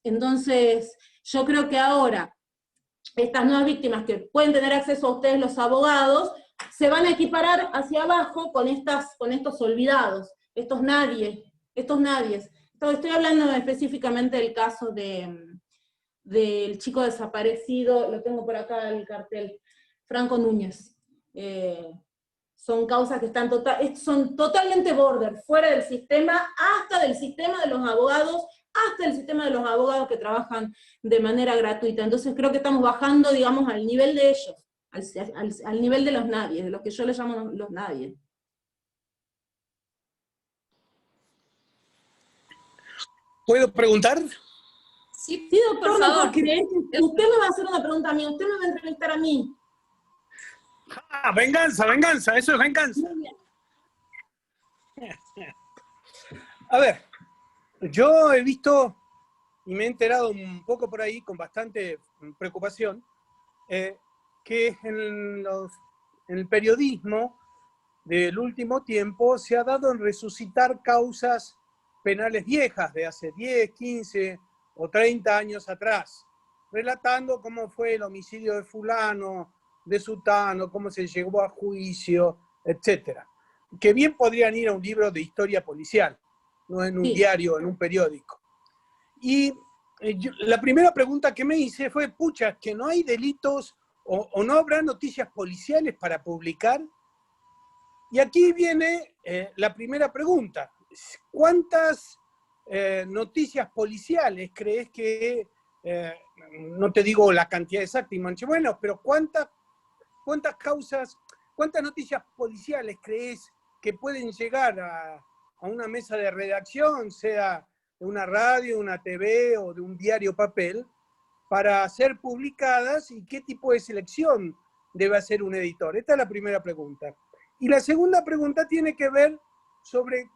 Entonces, yo creo que ahora, estas nuevas víctimas que pueden tener acceso a ustedes los abogados, se van a equiparar hacia abajo con estos olvidados, estos nadies. Estoy hablando específicamente del caso del chico desaparecido, lo tengo por acá el cartel, Franco Núñez. Son causas que son totalmente border, fuera del sistema, hasta del sistema de los abogados, hasta el sistema de los abogados que trabajan de manera gratuita. Entonces creo que estamos bajando, digamos, al nivel de ellos, al nivel de los nadies, de los que yo les llamo los nadies. ¿Puedo preguntar? Sí, Sí, doctor, por no favor. puedo creer que usted me va a hacer una pregunta a mí, usted me va a entrevistar a mí. Ah, venganza, venganza, eso es venganza. Muy bien. A ver, yo he visto y me he enterado un poco por ahí con bastante preocupación que en el periodismo del último tiempo se ha dado en resucitar causas penales viejas de hace 10, 15 o 30 años atrás, relatando cómo fue el homicidio de fulano, de sutano, cómo se llegó a juicio, etc. Que bien podrían ir a un libro de historia policial, no en un diario, en un periódico. Y la primera pregunta que me hice fue, pucha, que no hay delitos o no habrá noticias policiales para publicar. Y aquí viene la primera pregunta. ¿Cuántas noticias policiales crees que, no te digo la cantidad exacta, bueno, pero cuántas causas, cuántas noticias policiales crees que pueden llegar a una mesa de redacción, sea de una radio, una TV o de un diario papel, para ser publicadas y qué tipo de selección debe hacer un editor? Esta es la primera pregunta. Y la segunda pregunta tiene que ver sobre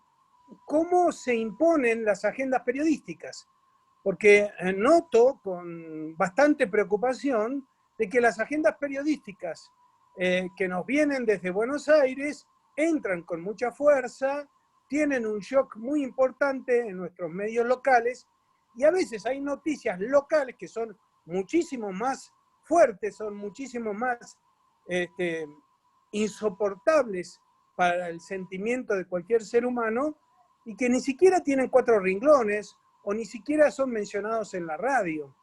cómo se imponen las agendas periodísticas, porque noto con bastante preocupación de que las agendas periodísticas que nos vienen desde Buenos Aires entran con mucha fuerza, tienen un shock muy importante en nuestros medios locales, y a veces hay noticias locales que son muchísimo más fuertes, son muchísimo más insoportables para el sentimiento de cualquier ser humano, y que ni siquiera tienen 4 renglones, o ni siquiera son mencionados en la radio.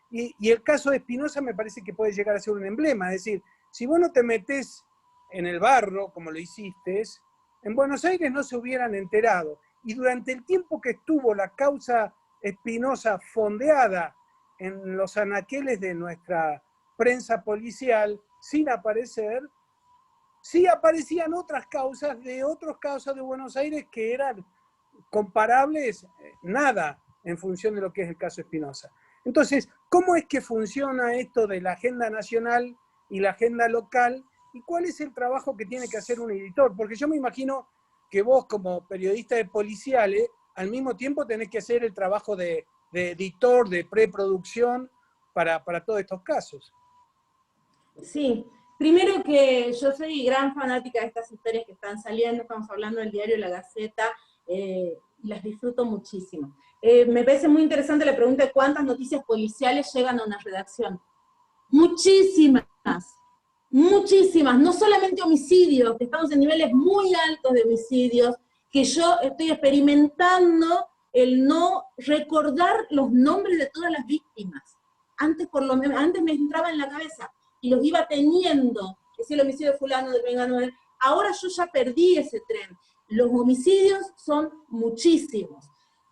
Y el caso de Espinosa me parece que puede llegar a ser un emblema, es decir, si vos no te metés en el barro, como lo hiciste, en Buenos Aires no se hubieran enterado. Y durante el tiempo que estuvo la causa Espinosa fondeada en los anaqueles de nuestra prensa policial, sin aparecer, sí aparecían otras causas de otros casos de Buenos Aires que eran comparables, nada, en función de lo que es el caso Espinosa. Entonces, ¿cómo es que funciona esto de la agenda nacional y la agenda local? ¿Y cuál es el trabajo que tiene que hacer un editor? Porque yo me imagino que vos, como periodista de policiales, al mismo tiempo tenés que hacer el trabajo de editor, de preproducción para todos estos casos. Sí, primero que yo soy gran fanática de estas historias que están saliendo, estamos hablando del diario La Gaceta, las disfruto muchísimo. Me parece muy interesante la pregunta de cuántas noticias policiales llegan a una redacción. Muchísimas, muchísimas, no solamente homicidios, que estamos en niveles muy altos de homicidios, que yo estoy experimentando el no recordar los nombres de todas las víctimas. Antes me entraba en la cabeza y los iba teniendo, decía el homicidio de fulano, de vengano, ahora yo ya perdí ese tren. Los homicidios son muchísimos.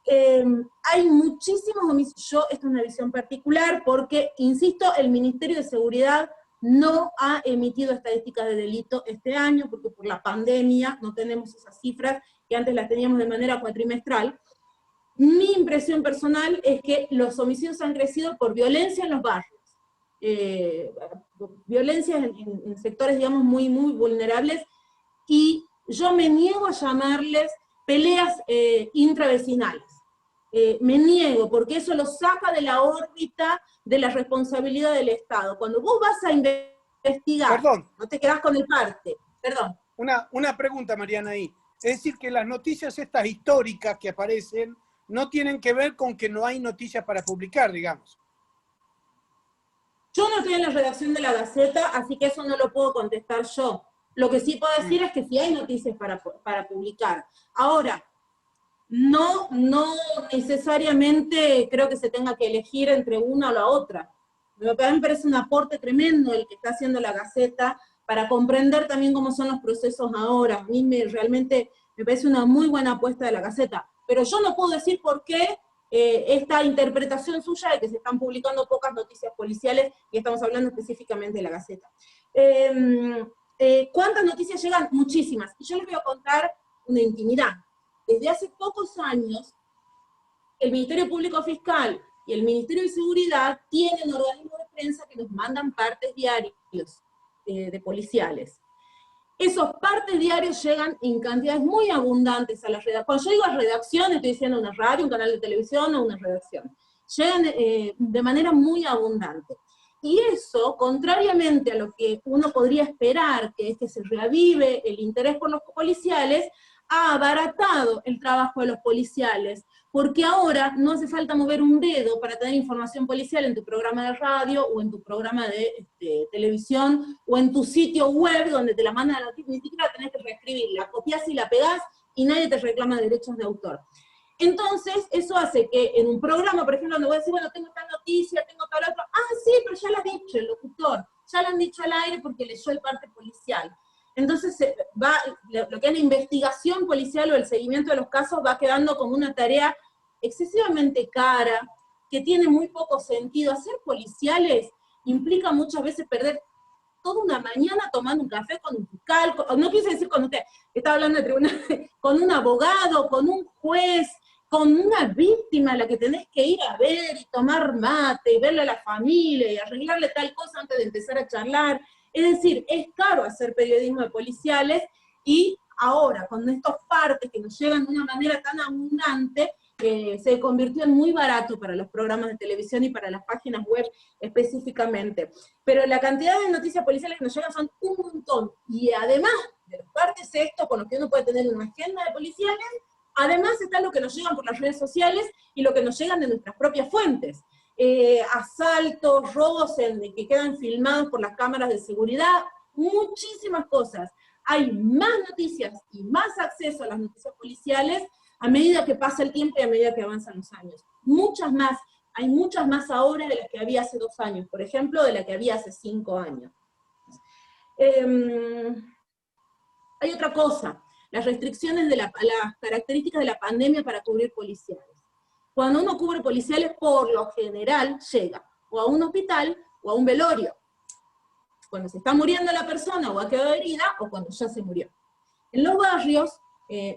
Hay muchísimos homicidios. Esto es una visión particular porque, insisto, el Ministerio de Seguridad no ha emitido estadísticas de delito este año, porque por la pandemia no tenemos esas cifras que antes las teníamos de manera cuatrimestral. Mi impresión personal es que los homicidios han crecido por violencia en los barrios, violencia en sectores, digamos, muy vulnerables, y yo me niego a llamarles peleas intravecinales. Me niego, porque eso lo saca de la órbita de la responsabilidad del Estado. Cuando vos vas a investigar, Perdón. no te quedás con el parte. Perdón. Una pregunta, Mariana, ahí. Es decir, que las noticias estas históricas que aparecen no tienen que ver con que no hay noticias para publicar, digamos. Yo no estoy en la redacción de la Gaceta, así que eso no lo puedo contestar yo. Lo que sí puedo decir es que sí hay noticias para publicar. Ahora, no necesariamente creo que se tenga que elegir entre una o la otra. Me parece un aporte tremendo el que está haciendo la Gaceta para comprender también cómo son los procesos ahora. A mí realmente me parece una muy buena apuesta de la Gaceta. Pero yo no puedo decir por qué esta interpretación suya de que se están publicando pocas noticias policiales, y estamos hablando específicamente de la Gaceta. ¿Cuántas noticias llegan? Muchísimas. Y yo les voy a contar una intimidad. Desde hace pocos años, el Ministerio Público Fiscal y el Ministerio de Seguridad tienen organismos de prensa que nos mandan partes diarios de policiales. Esos partes diarios llegan en cantidades muy abundantes a la redacción. Cuando yo digo redacción, estoy diciendo una radio, un canal de televisión o una redacción. Llegan de manera muy abundante. Y eso, contrariamente a lo que uno podría esperar, que es que se reavive el interés por los policiales, ha abaratado el trabajo de los policiales, porque ahora no hace falta mover un dedo para tener información policial en tu programa de radio, o en tu programa de televisión, o en tu sitio web, donde te la mandan a la noticia, ni siquiera la tenés que reescribir, la copias y la pegás, y nadie te reclama derechos de autor. Entonces, eso hace que en un programa, por ejemplo, donde voy a decir, bueno, tengo tal noticia, tengo tal otro, sí, pero ya la ha dicho el locutor, ya la han dicho al aire porque leyó el parte policial. Entonces, lo que es la investigación policial o el seguimiento de los casos va quedando como una tarea excesivamente cara, que tiene muy poco sentido. Hacer policiales implica muchas veces perder toda una mañana tomando un café con un fiscal, no quise decir con usted, estaba hablando de tribunal, con un abogado, con un juez, con una víctima a la que tenés que ir a ver y tomar mate, y verle a la familia, y arreglarle tal cosa antes de empezar a charlar. Es decir, es caro hacer periodismo de policiales, y ahora, con estos partes que nos llegan de una manera tan abundante, se convirtió en muy barato para los programas de televisión y para las páginas web específicamente. Pero la cantidad de noticias policiales que nos llegan son un montón, y además de los partes estos, con los que uno puede tener una agenda de policiales, además está lo que nos llegan por las redes sociales, y lo que nos llegan de nuestras propias fuentes. Asaltos, robos que quedan filmados por las cámaras de seguridad, muchísimas cosas. Hay más noticias y más acceso a las noticias policiales a medida que pasa el tiempo y a medida que avanzan los años. Muchas más, hay muchas más ahora de las que había hace 2 años, por ejemplo, de las que había hace 5 años. Hay otra cosa, las restricciones de las características de la pandemia para cubrir policiales. Cuando uno cubre policiales, por lo general, llega o a un hospital o a un velorio. Cuando se está muriendo la persona o ha quedado herida, o cuando ya se murió. En los barrios,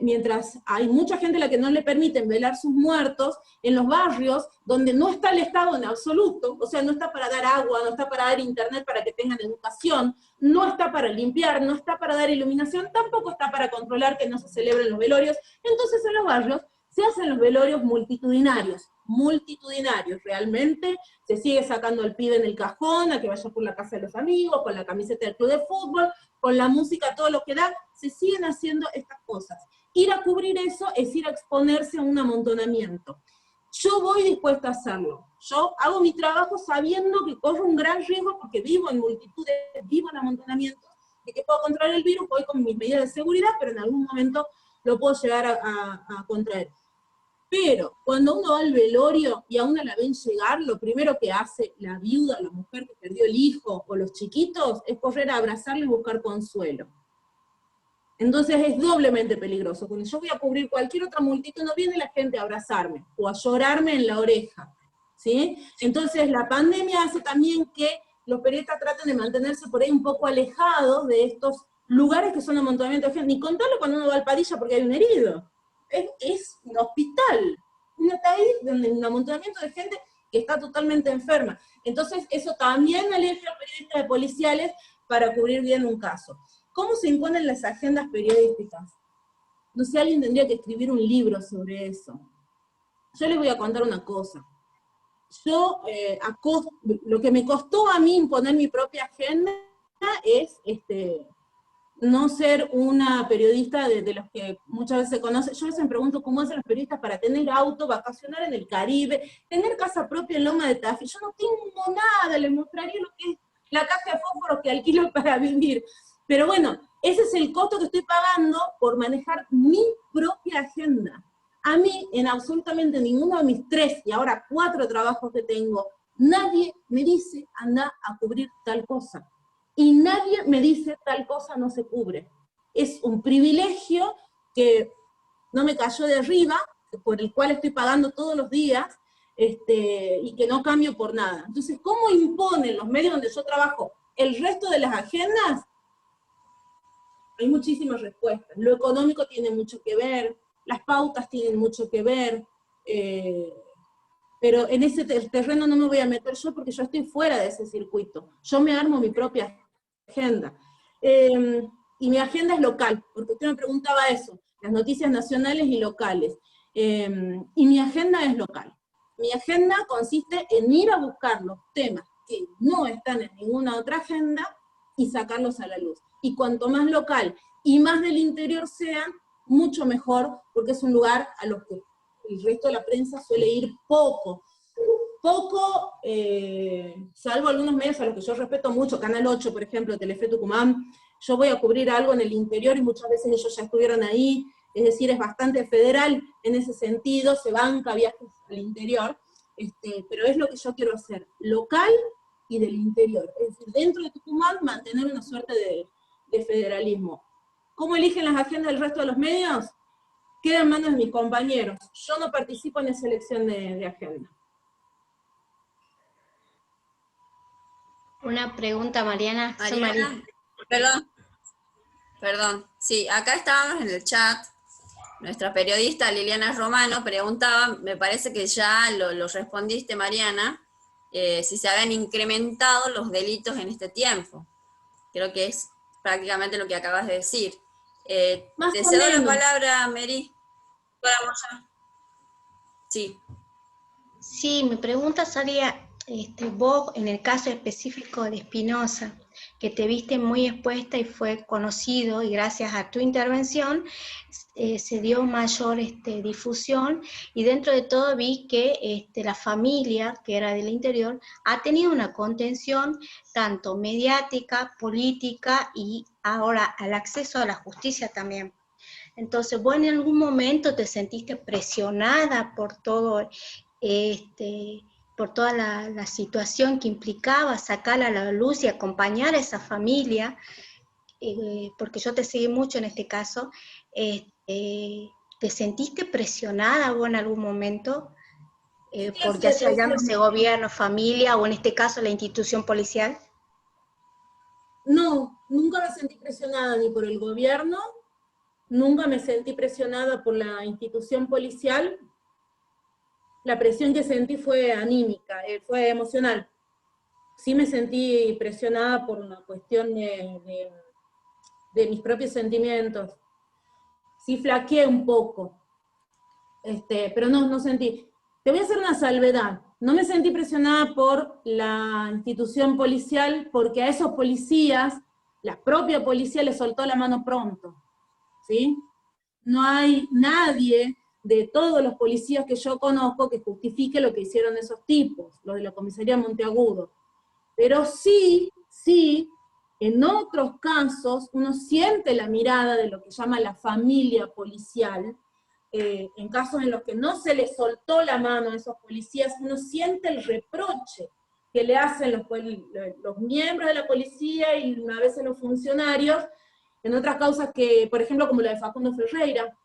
mientras hay mucha gente a la que no le permiten velar sus muertos, en los barrios donde no está el Estado en absoluto, o sea, no está para dar agua, no está para dar internet para que tengan educación, no está para limpiar, no está para dar iluminación, tampoco está para controlar que no se celebren los velorios. Entonces en los barrios se hacen los velorios multitudinarios, realmente se sigue sacando al pibe en el cajón, a que vaya por la casa de los amigos, con la camiseta del club de fútbol, con la música, todo lo que da, se siguen haciendo estas cosas. Ir a cubrir eso es ir a exponerse a un amontonamiento. Yo voy dispuesta a hacerlo. Yo hago mi trabajo sabiendo que corro un gran riesgo porque vivo en multitudes, vivo en amontonamientos, de que puedo contraer el virus, voy con mis medidas de seguridad, pero en algún momento lo puedo llegar a contraer. Pero cuando uno va al velorio y a una la ven llegar, lo primero que hace la viuda, la mujer que perdió el hijo, o los chiquitos, es correr a abrazarlo y buscar consuelo. Entonces es doblemente peligroso. Cuando yo voy a cubrir cualquier otra multitud, no viene la gente a abrazarme, o a llorarme en la oreja, ¿sí? Entonces la pandemia hace también que los periodistas tratan de mantenerse por ahí un poco alejados de estos lugares que son amontonamiento de gente, ni contarlo cuando uno va al Padilla porque hay un herido. Es un hospital, uno está ahí donde un amontonamiento de gente que está totalmente enferma. Entonces eso también aleja a periodistas de policiales para cubrir bien un caso. ¿Cómo se imponen las agendas periodísticas? No sé, alguien tendría que escribir un libro sobre eso. Yo les voy a contar una cosa. Yo, lo que me costó a mí imponer mi propia agenda es no ser una periodista de los que muchas veces se conoce. Yo a veces me pregunto cómo hacen los periodistas para tener auto, vacacionar en el Caribe, tener casa propia en Loma de Tafí. Yo no tengo nada, les mostraría lo que es la caja de fósforos que alquilo para vivir. Pero bueno, ese es el costo que estoy pagando por manejar mi propia agenda. A mí, en absolutamente ninguno de mis 3 y ahora 4 trabajos que tengo, nadie me dice, anda a cubrir tal cosa. Y nadie me dice, tal cosa no se cubre. Es un privilegio que no me cayó de arriba, por el cual estoy pagando todos los días, y que no cambio por nada. Entonces, ¿cómo imponen los medios donde yo trabajo el resto de las agendas? Hay muchísimas respuestas. Lo económico tiene mucho que ver, las pautas tienen mucho que ver, pero en ese terreno no me voy a meter yo porque yo estoy fuera de ese circuito. Yo me armo mi propia agenda. Y mi agenda es local, porque usted me preguntaba eso, las noticias nacionales y locales. Y mi agenda es local. Mi agenda consiste en ir a buscar los temas que no están en ninguna otra agenda y sacarlos a la luz. Y cuanto más local y más del interior sean, mucho mejor, porque es un lugar a los que el resto de la prensa suele ir poco, salvo algunos medios a los que yo respeto mucho, Canal 8, por ejemplo, Telefe Tucumán. Yo voy a cubrir algo en el interior y muchas veces ellos ya estuvieron ahí, es decir, es bastante federal en ese sentido, se banca viajes al interior, pero es lo que yo quiero hacer, local y del interior, es decir, dentro de Tucumán mantener una suerte de federalismo. ¿Cómo eligen las agendas del resto de los medios? Queda en manos de mis compañeros. Yo no participo en esa elección de agenda. Una pregunta, Mariana. Soy Mariana, perdón. Sí, acá estábamos en el chat. Nuestra periodista Liliana Romano preguntaba, me parece que ya lo respondiste, Mariana, si se habían incrementado los delitos en este tiempo. Creo que es prácticamente lo que acabas de decir. Te cedo la palabra, Mary. Sí. Sí, mi pregunta sería, vos en el caso específico de Espinosa, que te viste muy expuesta y fue conocido, y gracias a tu intervención se dio mayor difusión, y dentro de todo vi que la familia, que era del interior, ha tenido una contención tanto mediática, política, y ahora al acceso a la justicia también. Entonces, ¿vos en algún momento te sentiste presionada por todo, por toda la situación que implicaba sacarla a la luz y acompañar a esa familia? Porque yo te seguí mucho en este caso. ¿Te sentiste presionada vos en algún momento? Por ya sea llámese gobierno, familia, o en este caso la institución policial. No, nunca me sentí presionada ni por el gobierno, nunca me sentí presionada por la institución policial. La presión que sentí fue anímica, fue emocional. Sí me sentí presionada por una cuestión de mis propios sentimientos. Sí flaqueé un poco, pero no sentí. Te voy a hacer una salvedad. No me sentí presionada por la institución policial porque a esos policías, la propia policía les soltó la mano pronto. ¿Sí? No hay nadie de todos los policías que yo conozco que justifique lo que hicieron esos tipos, los de la comisaría Monteagudo. Pero sí, en otros casos uno siente la mirada de lo que llama la familia policial, en casos en los que no se les soltó la mano a esos policías, uno siente el reproche que le hacen los miembros de la policía y a veces los funcionarios, en otras causas que, por ejemplo, como la de Facundo Ferreira,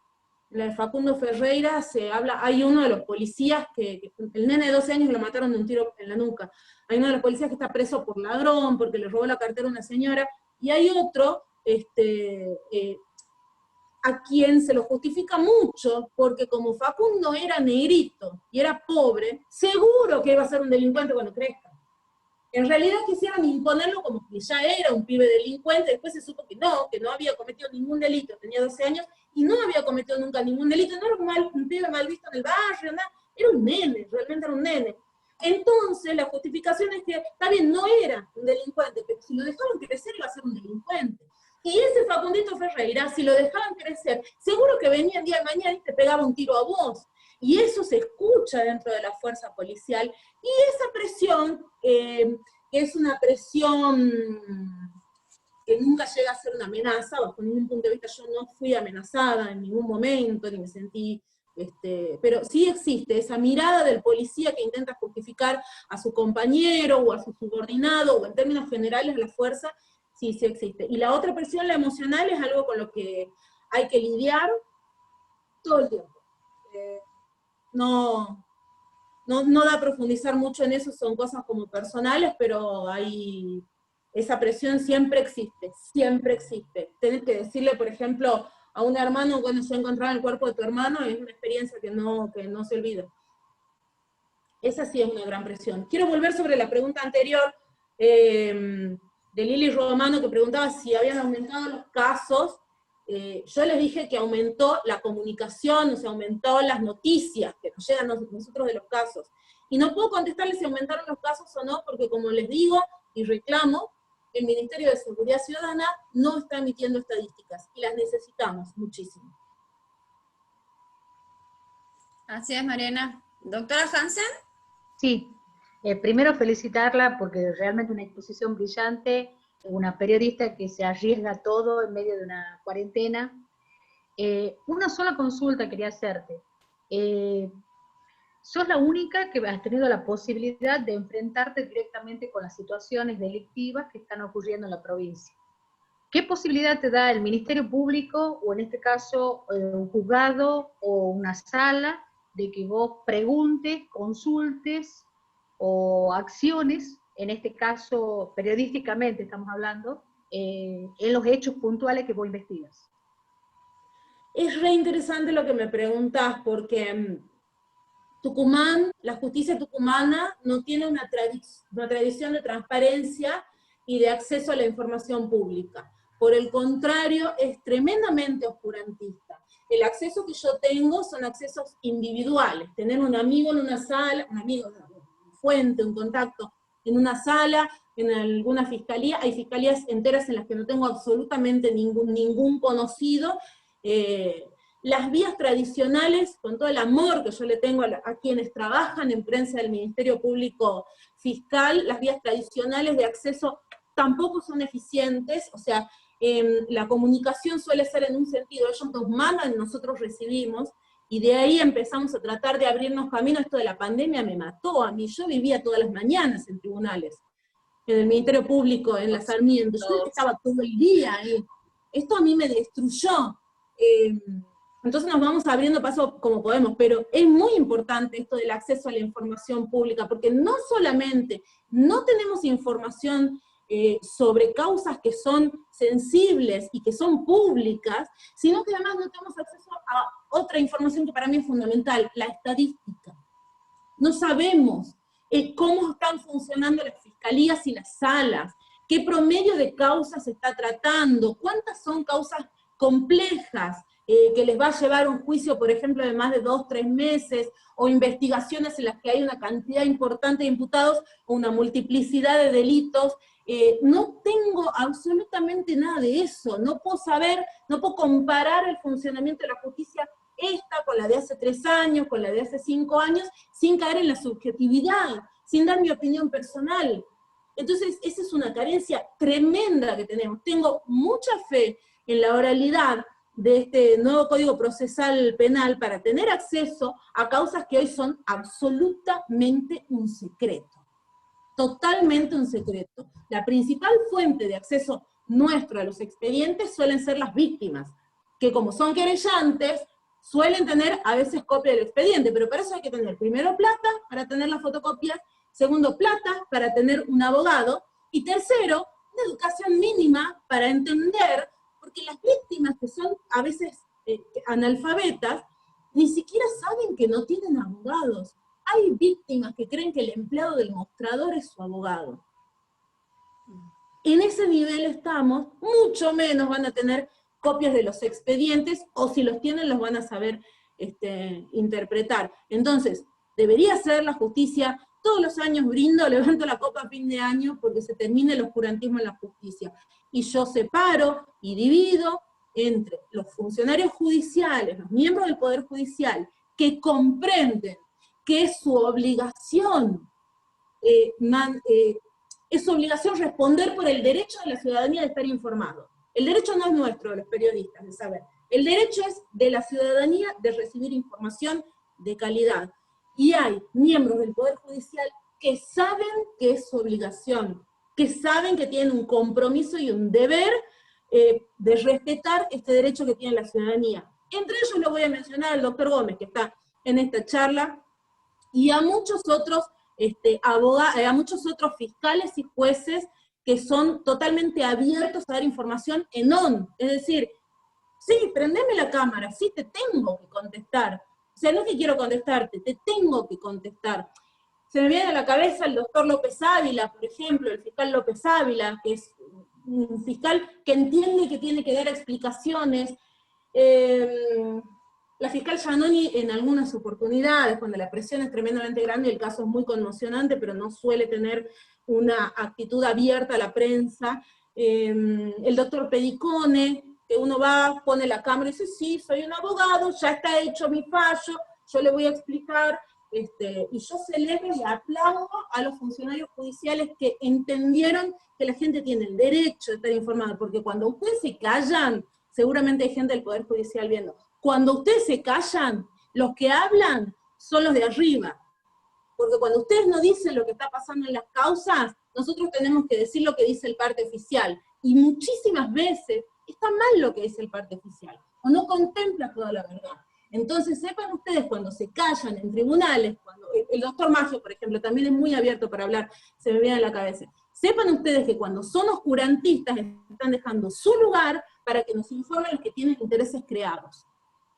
la de Facundo Ferreira se habla, hay uno de los policías el nene de 12 años lo mataron de un tiro en la nuca, hay uno de los policías que está preso por ladrón, porque le robó la cartera a una señora, y hay otro, a quien se lo justifica mucho, porque como Facundo era negrito y era pobre, seguro que iba a ser un delincuente cuando crezca. En realidad quisieron imponerlo como que ya era un pibe delincuente, después se supo que no había cometido ningún delito, tenía 12 años, y no había cometido nunca ningún delito, no era un pibe mal visto en el barrio, nada, era un nene, realmente era un nene. Entonces la justificación es que, está bien, no era un delincuente, pero si lo dejaban crecer iba a ser un delincuente. Y ese Facundito Ferreira, si lo dejaban crecer, seguro que venía el día de mañana y te pegaba un tiro a vos. Y eso se escucha dentro de la fuerza policial. Y esa presión, que es una presión que nunca llega a ser una amenaza, bajo ningún punto de vista yo no fui amenazada en ningún momento, ni me sentí, pero sí existe esa mirada del policía que intenta justificar a su compañero, o a su subordinado, o en términos generales la fuerza, sí existe. Y la otra presión, la emocional, es algo con lo que hay que lidiar todo el tiempo. No da a profundizar mucho en eso, son cosas como personales, pero esa presión siempre existe, siempre existe. Tenés que decirle, por ejemplo, a un hermano cuando se encontraba el cuerpo de tu hermano, es una experiencia que no se olvida. Esa sí es una gran presión. Quiero volver sobre la pregunta anterior, de Lili Romano, que preguntaba si habían aumentado los casos. Yo les dije que aumentó la comunicación, o sea, aumentó las noticias que nos llegan a nosotros de los casos. Y no puedo contestarles si aumentaron los casos o no, porque como les digo y reclamo, el Ministerio de Seguridad Ciudadana no está emitiendo estadísticas, y las necesitamos muchísimo. Así es, Mariana. ¿Doctora Hansen? Sí, primero felicitarla porque realmente una exposición brillante, una periodista que se arriesga a todo en medio de una cuarentena. Una sola consulta quería hacerte. Sos la única que has tenido la posibilidad de enfrentarte directamente con las situaciones delictivas que están ocurriendo en la provincia. ¿Qué posibilidad te da el Ministerio Público, o en este caso un juzgado o una sala, de que vos preguntes, consultes o acciones, en este caso periodísticamente estamos hablando, en los hechos puntuales que vos investigas? Es re interesante lo que me preguntás, porque Tucumán, la justicia tucumana no tiene una tradición de transparencia y de acceso a la información pública. Por el contrario, es tremendamente oscurantista. El acceso que yo tengo son accesos individuales. Tener un amigo en una sala, un amigo, una fuente, un contacto en una sala, en alguna fiscalía. Hay fiscalías enteras en las que no tengo absolutamente ningún conocido. Las vías tradicionales, con todo el amor que yo le tengo a quienes trabajan en prensa del Ministerio Público Fiscal, las vías tradicionales de acceso tampoco son eficientes, o sea, la comunicación suele ser en un sentido, ellos nos mandan, nosotros recibimos, y de ahí empezamos a tratar de abrirnos camino. Esto de la pandemia me mató a mí, yo vivía todas las mañanas en tribunales, en el Ministerio Público, en la Sarmiento, yo estaba todo el día ahí. Esto a mí me destruyó. Entonces nos vamos abriendo paso como podemos, pero es muy importante esto del acceso a la información pública, porque no solamente no tenemos información sobre causas que son sensibles y que son públicas, sino que además no tenemos acceso a otra información que para mí es fundamental, la estadística. No sabemos cómo están funcionando las fiscalías y las salas, qué promedio de causas se está tratando, cuántas son causas complejas, que les va a llevar un juicio, por ejemplo, de más de 2-3 meses, o investigaciones en las que hay una cantidad importante de imputados, o una multiplicidad de delitos. No tengo absolutamente nada de eso, no puedo saber, no puedo comparar el funcionamiento de la justicia esta con la de hace 3 años, con la de hace 5 años, sin caer en la subjetividad, sin dar mi opinión personal. Entonces, esa es una carencia tremenda que tenemos. Tengo mucha fe en la oralidad de este nuevo Código Procesal Penal para tener acceso a causas que hoy son absolutamente un secreto. Totalmente un secreto. La principal fuente de acceso nuestro a los expedientes suelen ser las víctimas, que como son querellantes, suelen tener a veces copia del expediente, pero para eso hay que tener primero plata para tener las fotocopias, segundo plata para tener un abogado, y tercero, una educación mínima para entender, porque las víctimas que son a veces analfabetas, ni siquiera saben que no tienen abogados. Hay víctimas que creen que el empleado del mostrador es su abogado. En ese nivel estamos, mucho menos van a tener copias de los expedientes, o si los tienen los van a saber interpretar. Entonces, debería ser la justicia, todos los años levanto la copa a fin de año, porque se termine el oscurantismo en la justicia. Y yo separo y divido entre los funcionarios judiciales, los miembros del Poder Judicial, que comprenden que es su obligación, es su obligación responder por el derecho de la ciudadanía de estar informado. El derecho no es nuestro, de los periodistas, de saber. El derecho es de la ciudadanía de recibir información de calidad. Y hay miembros del Poder Judicial que saben que es su obligación, que saben que tienen un compromiso y un deber de respetar este derecho que tiene la ciudadanía. Entre ellos lo voy a mencionar al doctor Gómez, que está en esta charla, y a muchos otros a muchos otros fiscales y jueces que son totalmente abiertos a dar información en on. Es decir, sí, prendeme la cámara, sí te tengo que contestar. O sea, no es que quiero contestarte, te tengo que contestar. Se me viene a la cabeza el doctor López Ávila, por ejemplo, el fiscal López Ávila, que es un fiscal que entiende que tiene que dar explicaciones. La fiscal Giannoni en algunas oportunidades, cuando la presión es tremendamente grande, el caso es muy conmocionante, pero no suele tener una actitud abierta a la prensa. El doctor Pedicone, que uno va, pone la cámara y dice, sí, soy un abogado, ya está hecho mi fallo, yo le voy a explicar, y yo celebro y aplaudo a los funcionarios judiciales que entendieron que la gente tiene el derecho de estar informada, porque cuando ustedes se callan, seguramente hay gente del Poder Judicial viendo, cuando ustedes se callan, los que hablan son los de arriba, porque cuando ustedes no dicen lo que está pasando en las causas, nosotros tenemos que decir lo que dice el parte oficial, y muchísimas veces está mal lo que dice el parte oficial, o no contempla toda la verdad. Entonces sepan ustedes, cuando se callan en tribunales, cuando el doctor Maggio, por ejemplo, también es muy abierto para hablar, se me viene a la cabeza, sepan ustedes que cuando son oscurantistas están dejando su lugar para que nos informen los que tienen intereses creados.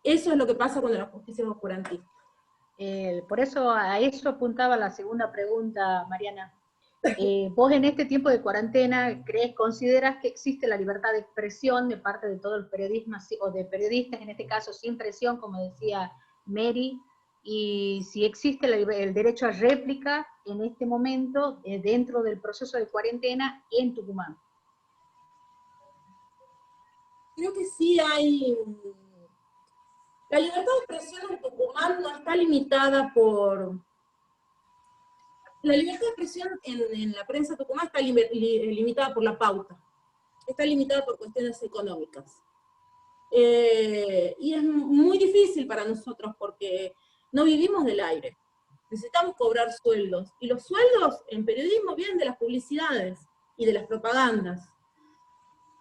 Eso es lo que pasa cuando la justicia es oscurantista. Por eso a eso apuntaba la segunda pregunta, Mariana. Vos en este tiempo de cuarentena, consideras que existe la libertad de expresión de parte de todo el periodismo, o de periodistas, en este caso sin presión, como decía Mary, y si existe el derecho a réplica en este momento, dentro del proceso de cuarentena en Tucumán? Creo que sí hay... La libertad de expresión en Tucumán no está limitada por... La libertad de expresión en la prensa tucumana está limitada por la pauta, está limitada por cuestiones económicas. Y es muy difícil para nosotros porque no vivimos del aire, necesitamos cobrar sueldos, y los sueldos en periodismo vienen de las publicidades y de las propagandas.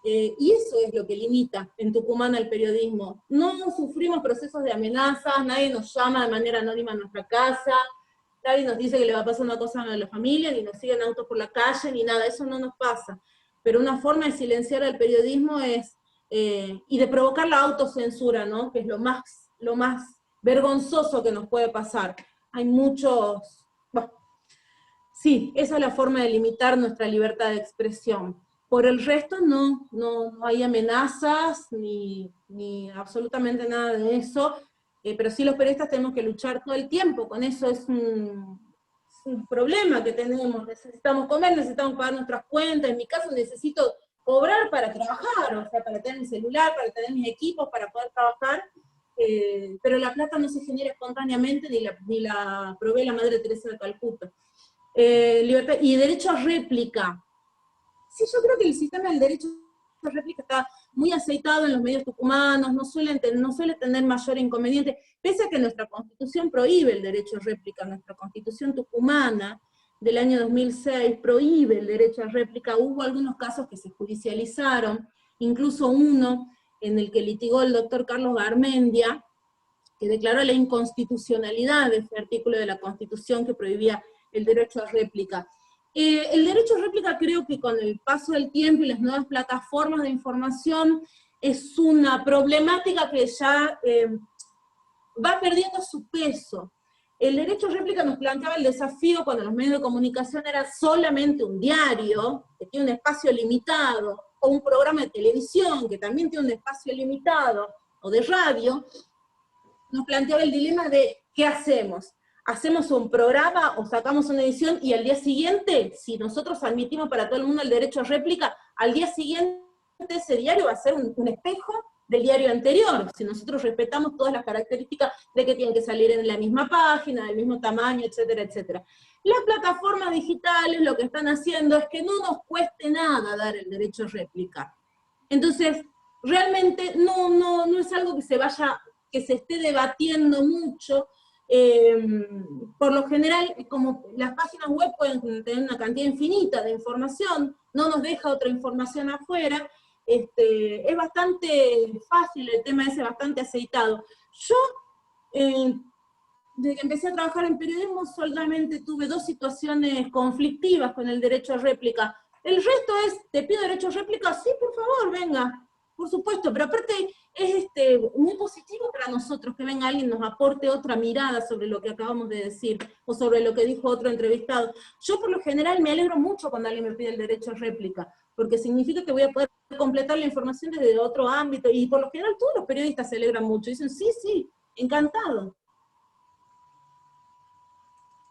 Y eso es lo que limita en Tucumán al periodismo. No sufrimos procesos de amenazas, nadie nos llama de manera anónima a nuestra casa, nadie nos dice que le va a pasar una cosa a la familia, ni nos siguen autos por la calle, ni nada, eso no nos pasa. Pero una forma de silenciar al periodismo es, y de provocar la autocensura, ¿no? Que es lo más vergonzoso que nos puede pasar. Hay muchos... Bueno, sí, esa es la forma de limitar nuestra libertad de expresión. Por el resto no hay amenazas, ni absolutamente nada de eso, pero sí los periodistas tenemos que luchar todo el tiempo, con eso es un problema que tenemos, necesitamos comer, necesitamos pagar nuestras cuentas, en mi caso necesito cobrar para trabajar, o sea, para tener mi celular, para tener mis equipos, para poder trabajar, pero la plata no se genera espontáneamente, ni la provee la Madre Teresa de Calcuta. Libertad y derecho a réplica. Sí, yo creo que el sistema del derecho a réplica está muy aceitado en los medios tucumanos, no suele tener mayor inconveniente, pese a que nuestra Constitución prohíbe el derecho a réplica, nuestra Constitución tucumana del año 2006 prohíbe el derecho a réplica, hubo algunos casos que se judicializaron, incluso uno en el que litigó el doctor Carlos Garmendia, que declaró la inconstitucionalidad de ese artículo de la Constitución que prohibía el derecho a réplica. El derecho a réplica creo que con el paso del tiempo y las nuevas plataformas de información es una problemática que ya va perdiendo su peso. El derecho a réplica nos planteaba el desafío cuando los medios de comunicación eran solamente un diario, que tiene un espacio limitado, o un programa de televisión, que también tiene un espacio limitado, o de radio. Nos planteaba el dilema de, ¿qué hacemos? ¿Hacemos un programa o sacamos una edición y al día siguiente, si nosotros admitimos para todo el mundo el derecho a réplica, al día siguiente ese diario va a ser un espejo del diario anterior, si nosotros respetamos todas las características de que tienen que salir en la misma página, del mismo tamaño, etcétera, etcétera. Las plataformas digitales lo que están haciendo es que no nos cueste nada dar el derecho a réplica. Entonces, realmente no es algo que se esté debatiendo mucho. Por lo general, como las páginas web pueden tener una cantidad infinita de información, no nos deja otra información afuera, es bastante fácil el tema ese, bastante aceitado. Yo, desde que empecé a trabajar en periodismo, solamente tuve 2 situaciones conflictivas con el derecho a réplica. El resto es, ¿te pido derecho a réplica? Sí, por favor, venga. Por supuesto, pero aparte es muy positivo para nosotros que venga alguien y nos aporte otra mirada sobre lo que acabamos de decir, o sobre lo que dijo otro entrevistado. Yo por lo general me alegro mucho cuando alguien me pide el derecho a réplica, porque significa que voy a poder completar la información desde otro ámbito, y por lo general todos los periodistas se alegran mucho, dicen, sí, encantado.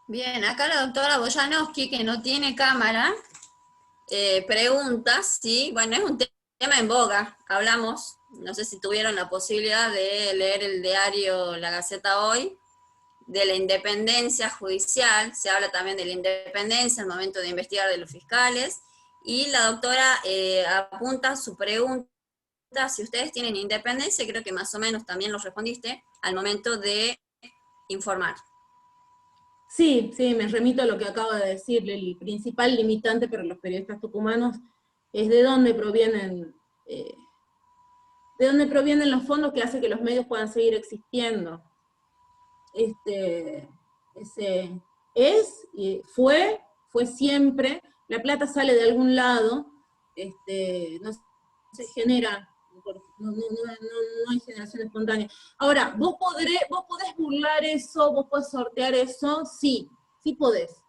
Bien, acá la doctora Boyanowski, que no tiene cámara, pregunta si, bueno, es un tema en boga, hablamos, no sé si tuvieron la posibilidad de leer el diario La Gaceta hoy, de la independencia judicial, se habla también de la independencia al momento de investigar de los fiscales, y la doctora apunta su pregunta, si ustedes tienen independencia, creo que más o menos también lo respondiste, al momento de informar. Sí, me remito a lo que acabo de decir, el principal limitante para los periodistas tucumanos es de dónde provienen los fondos que hacen que los medios puedan seguir existiendo. Fue siempre, la plata sale de algún lado, no se genera, no hay generación espontánea. Ahora, vos podés burlar eso, vos podés sortear eso, sí podés.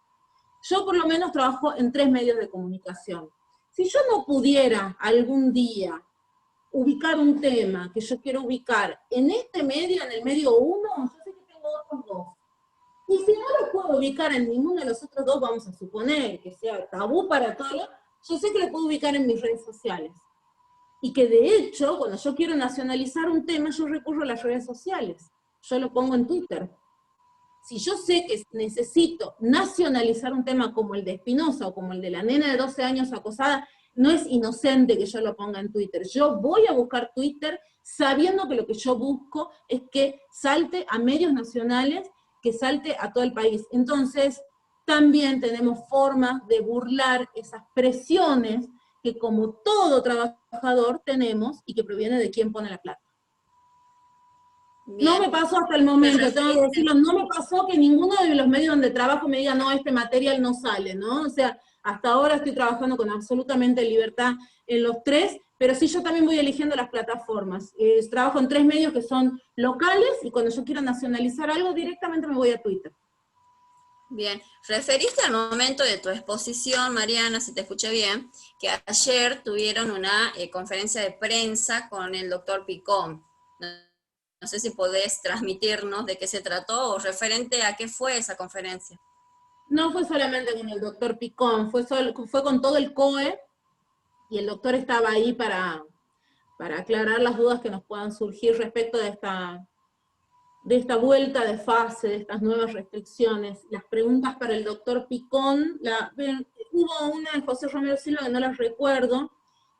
Yo por lo menos trabajo en 3 medios de comunicación. Si yo no pudiera algún día ubicar un tema que yo quiero ubicar en este medio, en el medio 1, yo sé que tengo otros 2. Y si no lo puedo ubicar en ninguno de los otros 2, vamos a suponer que sea tabú para todos, yo sé que lo puedo ubicar en mis redes sociales. Y que de hecho, cuando yo quiero nacionalizar un tema, yo recurro a las redes sociales. Yo lo pongo en Twitter. Si yo sé que necesito nacionalizar un tema como el de Espinosa o como el de la nena de 12 años acosada, no es inocente que yo lo ponga en Twitter. Yo voy a buscar Twitter sabiendo que lo que yo busco es que salte a medios nacionales, que salte a todo el país. Entonces, también tenemos formas de burlar esas presiones que como todo trabajador tenemos y que proviene de quién pone la plata. Bien. No me pasó hasta el momento, tengo que decirlo, no me pasó que ninguno de los medios donde trabajo me diga, no, este material no sale, ¿no? O sea, hasta ahora estoy trabajando con absolutamente libertad en los 3, pero sí yo también voy eligiendo las plataformas. Trabajo en 3 medios que son locales, y cuando yo quiero nacionalizar algo, directamente me voy a Twitter. Bien, referiste al momento de tu exposición, Mariana, si te escuché bien, que ayer tuvieron una conferencia de prensa con el doctor Picón. No sé si podés transmitirnos de qué se trató o referente a qué fue esa conferencia. No fue solamente con el doctor Picón, fue con todo el COE, y el doctor estaba ahí para aclarar las dudas que nos puedan surgir respecto de esta vuelta de fase, de estas nuevas restricciones. Las preguntas para el doctor Picón, hubo una de José Romero Silva que no las recuerdo,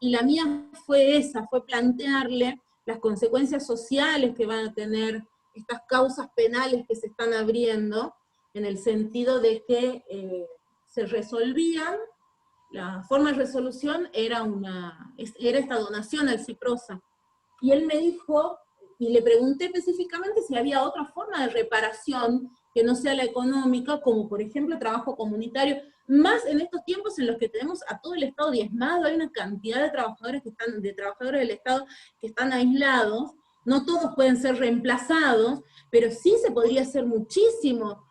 y la mía fue esa, fue plantearle las consecuencias sociales que van a tener estas causas penales que se están abriendo, en el sentido de que se resolvían, la forma de resolución era esta donación al CIPROSA. Y él me dijo, y le pregunté específicamente si había otra forma de reparación que no sea la económica, como por ejemplo trabajo comunitario, más en estos tiempos en los que tenemos a todo el Estado diezmado, hay una cantidad de trabajadores del Estado que están aislados, no todos pueden ser reemplazados, pero sí se podría hacer muchísimo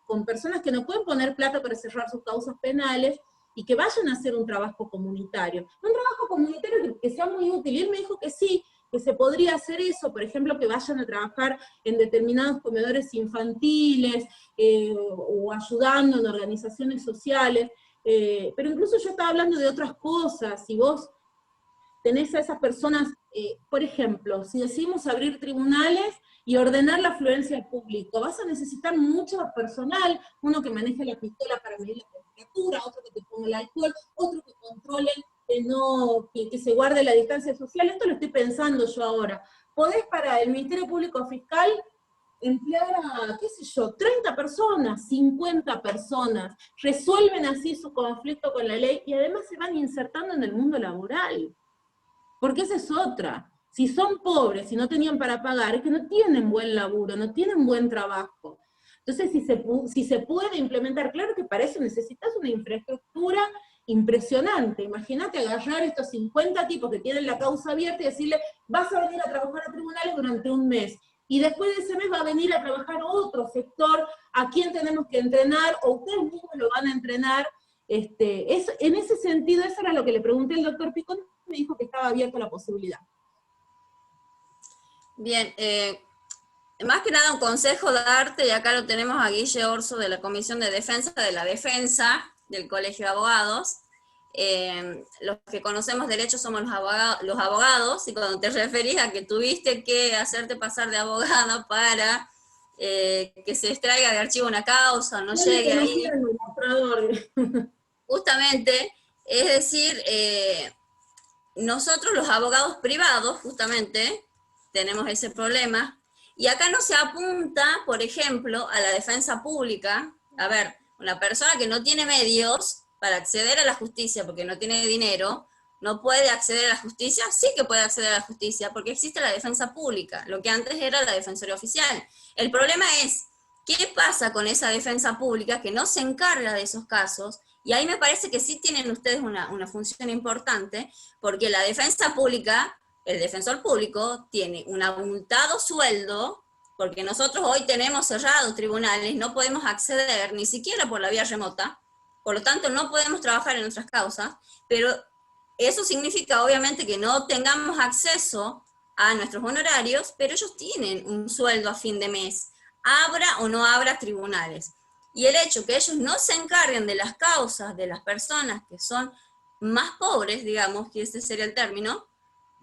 con personas que no pueden poner plata para cerrar sus causas penales, y que vayan a hacer un trabajo comunitario. Un trabajo comunitario que sea muy útil, y él me dijo que sí, que se podría hacer eso, por ejemplo, que vayan a trabajar en determinados comedores infantiles, o ayudando en organizaciones sociales, pero incluso yo estaba hablando de otras cosas. Si vos tenés a esas personas, por ejemplo, si decidimos abrir tribunales y ordenar la afluencia al público, vas a necesitar mucho personal, uno que maneje la pistola para medir la temperatura, otro que te ponga el alcohol, otro que controle que se guarde la distancia social. Esto lo estoy pensando yo ahora. Podés para el Ministerio Público Fiscal emplear a, qué sé yo, 30 personas, 50 personas, resuelven así su conflicto con la ley y además se van insertando en el mundo laboral. Porque esa es otra. Si son pobres y no tenían para pagar, es que no tienen buen laburo, no tienen buen trabajo. Entonces, si se puede implementar, claro que para eso necesitas una infraestructura impresionante. Imagínate agarrar estos 50 tipos que tienen la causa abierta y decirle, vas a venir a trabajar a tribunales durante un mes, y después de ese mes va a venir a trabajar otro sector, a quien tenemos que entrenar, o ustedes mismos lo van a entrenar. En ese sentido, eso era lo que le pregunté al doctor Picón, me dijo que estaba abierta la posibilidad. Bien, más que nada un consejo darte, y acá lo tenemos a Guille Orso de la Comisión de Defensa de la Defensa del Colegio de Abogados. Los que conocemos derecho somos los abogados, y cuando te referís a que tuviste que hacerte pasar de abogado para que se extraiga de archivo una causa, no llegue ahí, justamente, es decir, nosotros los abogados privados, justamente, tenemos ese problema, y acá no se apunta, por ejemplo, a la defensa pública. A ver, una persona que no tiene medios para acceder a la justicia porque no tiene dinero, no puede acceder a la justicia. Sí que puede acceder a la justicia porque existe la defensa pública, lo que antes era la defensoría oficial. El problema es, ¿qué pasa con esa defensa pública que no se encarga de esos casos? Y ahí me parece que sí tienen ustedes una función importante, porque la defensa pública, el defensor público, tiene un abultado sueldo, porque nosotros hoy tenemos cerrados tribunales, no podemos acceder ni siquiera por la vía remota, por lo tanto no podemos trabajar en nuestras causas, pero eso significa obviamente que no tengamos acceso a nuestros honorarios, pero ellos tienen un sueldo a fin de mes, abra o no abra tribunales. Y el hecho que ellos no se encarguen de las causas de las personas que son más pobres, digamos, que ese sería el término,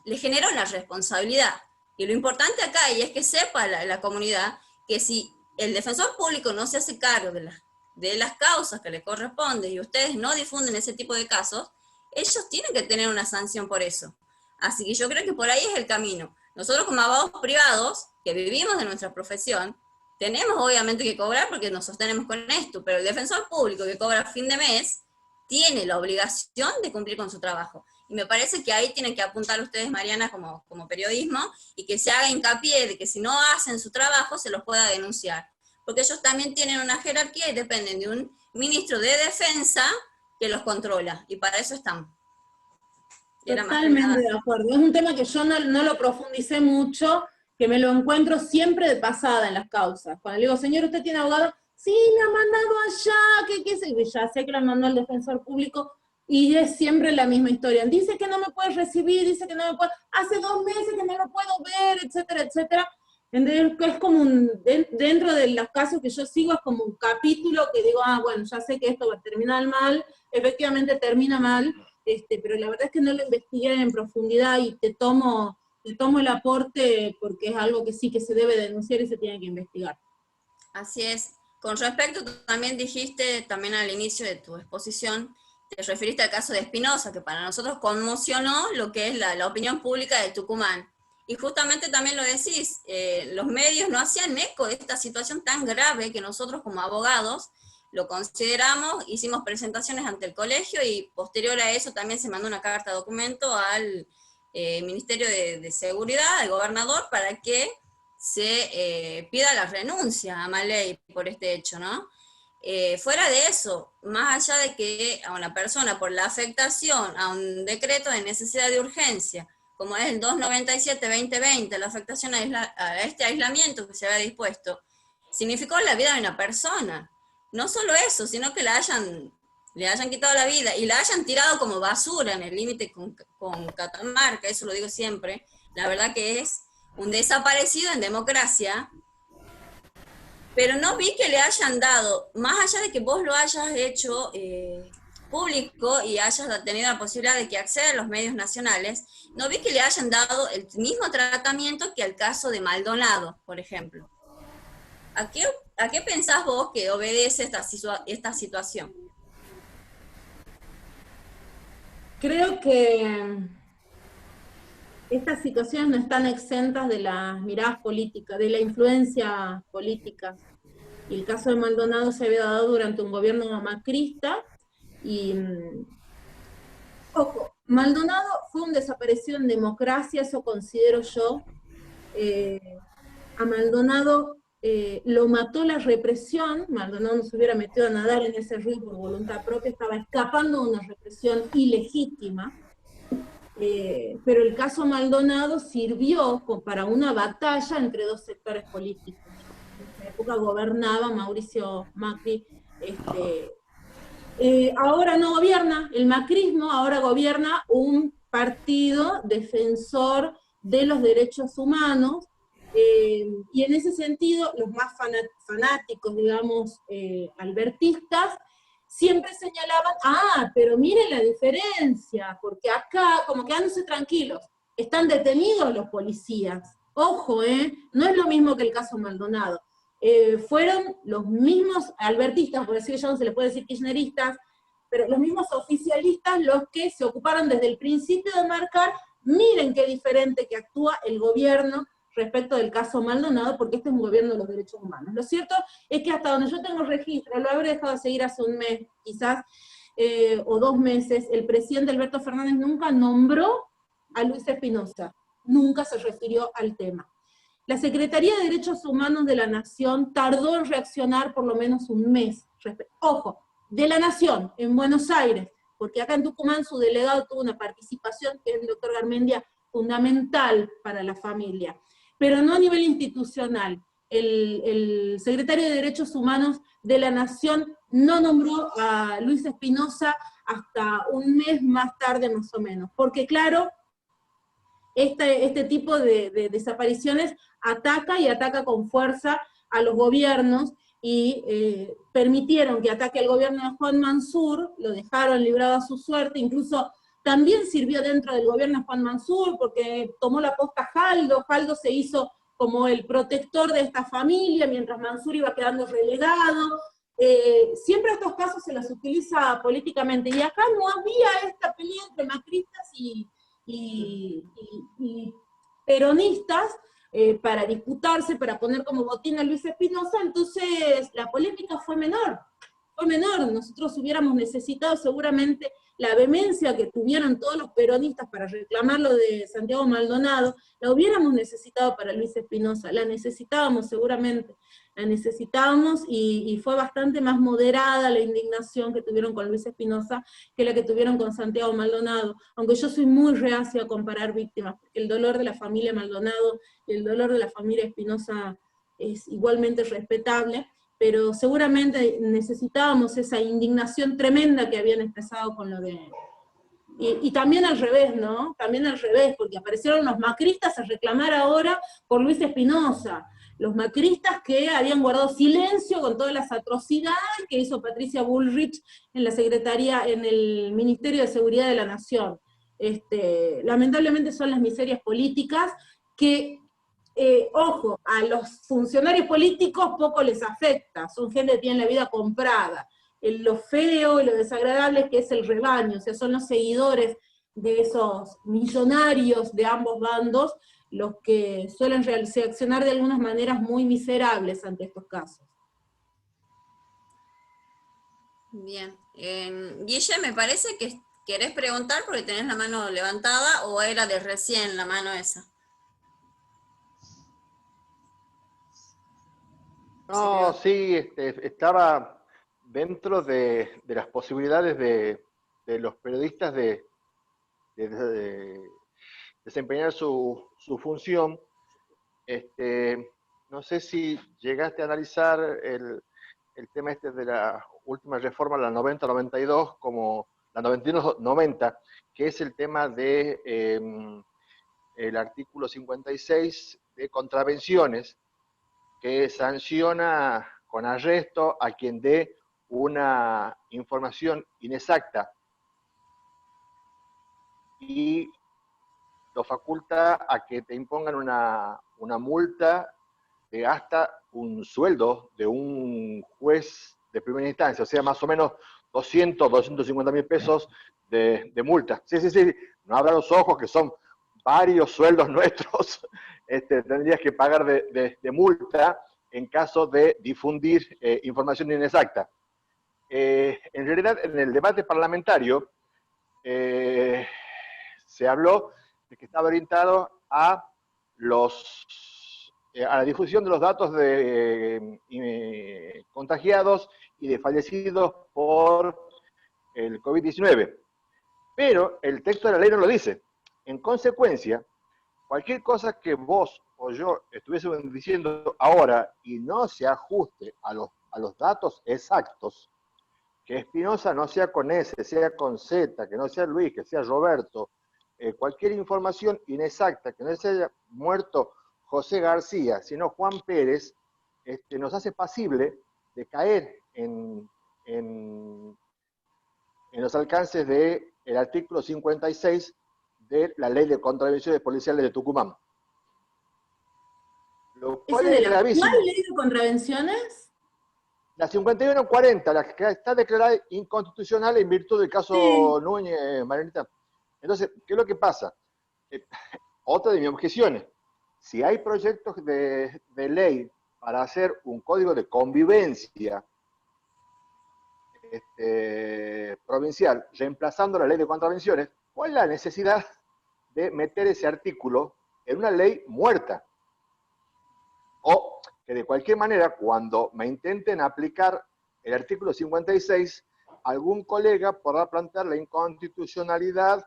le genera una responsabilidad. Y lo importante acá, y es que sepa la comunidad, que si el defensor público no se hace cargo de las causas que le corresponden y ustedes no difunden ese tipo de casos, ellos tienen que tener una sanción por eso. Así que yo creo que por ahí es el camino. Nosotros como abogados privados, que vivimos de nuestra profesión, tenemos obviamente que cobrar porque nos sostenemos con esto, pero el defensor público que cobra a fin de mes tiene la obligación de cumplir con su trabajo. Y me parece que ahí tienen que apuntar ustedes, Mariana, como periodismo, y que se haga hincapié de que si no hacen su trabajo se los pueda denunciar. Porque ellos también tienen una jerarquía y dependen de un ministro de defensa que los controla, y para eso están. Totalmente de acuerdo. Es un tema que yo no lo profundicé mucho, que me lo encuentro siempre de pasada en las causas. Cuando le digo, señor, ¿usted tiene abogado? Sí, me ha mandado allá, ¿qué sé? Ya sé que lo mandó el defensor público, y es siempre la misma historia. Dice que no me puede recibir, dice que no me puede, hace 2 meses que no lo puedo ver, etcétera, etcétera. Es como dentro de los casos que yo sigo, es como un capítulo que digo, bueno, ya sé que esto va a terminar mal, efectivamente termina mal, pero la verdad es que no lo investigué en profundidad, y te tomo el aporte porque es algo que sí que se debe denunciar y se tiene que investigar. Así es. Con respecto, tú también dijiste, también al inicio de tu exposición, te referiste al caso de Espinosa, que para nosotros conmocionó lo que es la opinión pública de Tucumán. Y justamente también lo decís, los medios no hacían eco de esta situación tan grave que nosotros como abogados lo consideramos, hicimos presentaciones ante el colegio, y posterior a eso también se mandó una carta documento al Ministerio de Seguridad, al gobernador, para que se pida la renuncia a Maley por este hecho, ¿no? Fuera de eso, más allá de que a una persona por la afectación a un decreto de necesidad de urgencia, como es el 297-2020, la afectación a este aislamiento que se había dispuesto, significó la vida de una persona. No solo eso, sino que le hayan quitado la vida y la hayan tirado como basura en el límite con Catamarca, eso lo digo siempre. La verdad que es un desaparecido en democracia, pero no vi que le hayan dado, más allá de que vos lo hayas hecho público y hayas tenido la posibilidad de que acceda a los medios nacionales, no vi que le hayan dado el mismo tratamiento que al caso de Maldonado, por ejemplo. ¿A qué pensás vos que obedece esta situación? Creo que estas situaciones no están exentas de las miradas políticas, de la influencia política. Y el caso de Maldonado se había dado durante un gobierno macrista, y ojo, Maldonado fue un desaparecido en democracia, eso considero yo. A Maldonado lo mató la represión. Maldonado no se hubiera metido a nadar en ese río por voluntad propia, estaba escapando de una represión ilegítima. Pero el caso Maldonado sirvió para una batalla entre dos sectores políticos. En esa época gobernaba Mauricio Macri. Ahora no gobierna el macrismo, ahora gobierna un partido defensor de los derechos humanos, y en ese sentido los más fanáticos, digamos, albertistas, siempre señalaban, pero miren la diferencia, porque acá, como quedándose tranquilos, están detenidos los policías. Ojo, no es lo mismo que el caso Maldonado. Fueron los mismos albertistas, por decir, ya no se les puede decir kirchneristas, pero los mismos oficialistas los que se ocuparon desde el principio de marcar, miren qué diferente que actúa el gobierno respecto del caso Maldonado, porque este es un gobierno de los derechos humanos. Lo cierto es que hasta donde yo tengo registro, lo habré dejado de seguir hace un mes, quizás, o 2 meses, el presidente Alberto Fernández nunca nombró a Luis Espinosa, nunca se refirió al tema. La Secretaría de Derechos Humanos de la Nación tardó en reaccionar por lo menos un mes. Ojo, de la Nación, en Buenos Aires, porque acá en Tucumán su delegado tuvo una participación, que es el doctor Garmendia, fundamental para la familia, pero no a nivel institucional. El secretario de Derechos Humanos de la Nación no nombró a Luis Espinosa hasta un mes más tarde más o menos, porque claro, este tipo de desapariciones ataca con fuerza a los gobiernos, y permitieron que ataque al gobierno de Juan Mansur, lo dejaron librado a su suerte, incluso también sirvió dentro del gobierno de Juan Mansur, porque tomó la posta Jaldo se hizo como el protector de esta familia, mientras Mansur iba quedando relegado. Siempre estos casos se los utiliza políticamente, y acá no había esta pelea entre macristas y peronistas, para disputarse, para poner como botín a Luis Espinosa. Entonces la polémica fue menor, nosotros hubiéramos necesitado seguramente la vehemencia que tuvieron todos los peronistas para reclamar lo de Santiago Maldonado, la hubiéramos necesitado para Luis Espinosa, la necesitábamos seguramente, y fue bastante más moderada la indignación que tuvieron con Luis Espinosa que la que tuvieron con Santiago Maldonado, aunque yo soy muy reacia a comparar víctimas, porque el dolor de la familia Maldonado y el dolor de la familia Espinosa es igualmente respetable, pero seguramente necesitábamos esa indignación tremenda que habían expresado con lo de... Y también al revés, ¿no? También al revés, porque aparecieron los macristas a reclamar ahora por Luis Espinosa, los macristas que habían guardado silencio con todas las atrocidades que hizo Patricia Bullrich en la Secretaría, en el Ministerio de Seguridad de la Nación. Lamentablemente son las miserias políticas que... ojo, a los funcionarios políticos poco les afecta, son gente que tiene la vida comprada. Lo feo y lo desagradable que es el rebaño, o sea, son los seguidores de esos millonarios de ambos bandos los que suelen reaccionar de algunas maneras muy miserables ante estos casos. Bien. Guille, me parece que ¿Querés preguntar porque tenés la mano levantada o era de recién la mano esa? No, sí, estaba dentro de las posibilidades de los periodistas de desempeñar su función. No sé si llegaste a analizar el tema de la última reforma, la 90-92, como la 91-90, que es el tema de el artículo 56 de contravenciones, que sanciona con arresto a quien dé una información inexacta y lo faculta a que te impongan una multa de hasta un sueldo de un juez de primera instancia, o sea, más o menos 250.000 pesos de multa. Sí, sí, sí, no abra los ojos que son varios sueldos nuestros, tendrías que pagar de multa en caso de difundir información inexacta. En realidad, en el debate parlamentario se habló de que estaba orientado a la difusión de los datos de contagiados y de fallecidos por el COVID-19. Pero el texto de la ley no lo dice. En consecuencia, cualquier cosa que vos o yo estuviésemos diciendo ahora y no se ajuste a los datos exactos, que Espinosa no sea con S, sea con Z, que no sea Luis, que sea Roberto, cualquier información inexacta, que no se haya muerto José García, sino Juan Pérez, nos hace pasible de caer en los alcances del artículo 56 de la Ley de Contravenciones Policiales de Tucumán. Lo cual ¿Esa es de la gravísimo. cuál ley de contravenciones? La 5140, la que está declarada inconstitucional en virtud del caso Sí. Núñez, Marianita. Entonces, ¿qué es lo que pasa? Otra de mis objeciones. Si hay proyectos de ley para hacer un código de convivencia provincial, reemplazando la ley de contravenciones, ¿cuál es la necesidad de meter ese artículo en una ley muerta? O que de cualquier manera, cuando me intenten aplicar el artículo 56, algún colega podrá plantear la inconstitucionalidad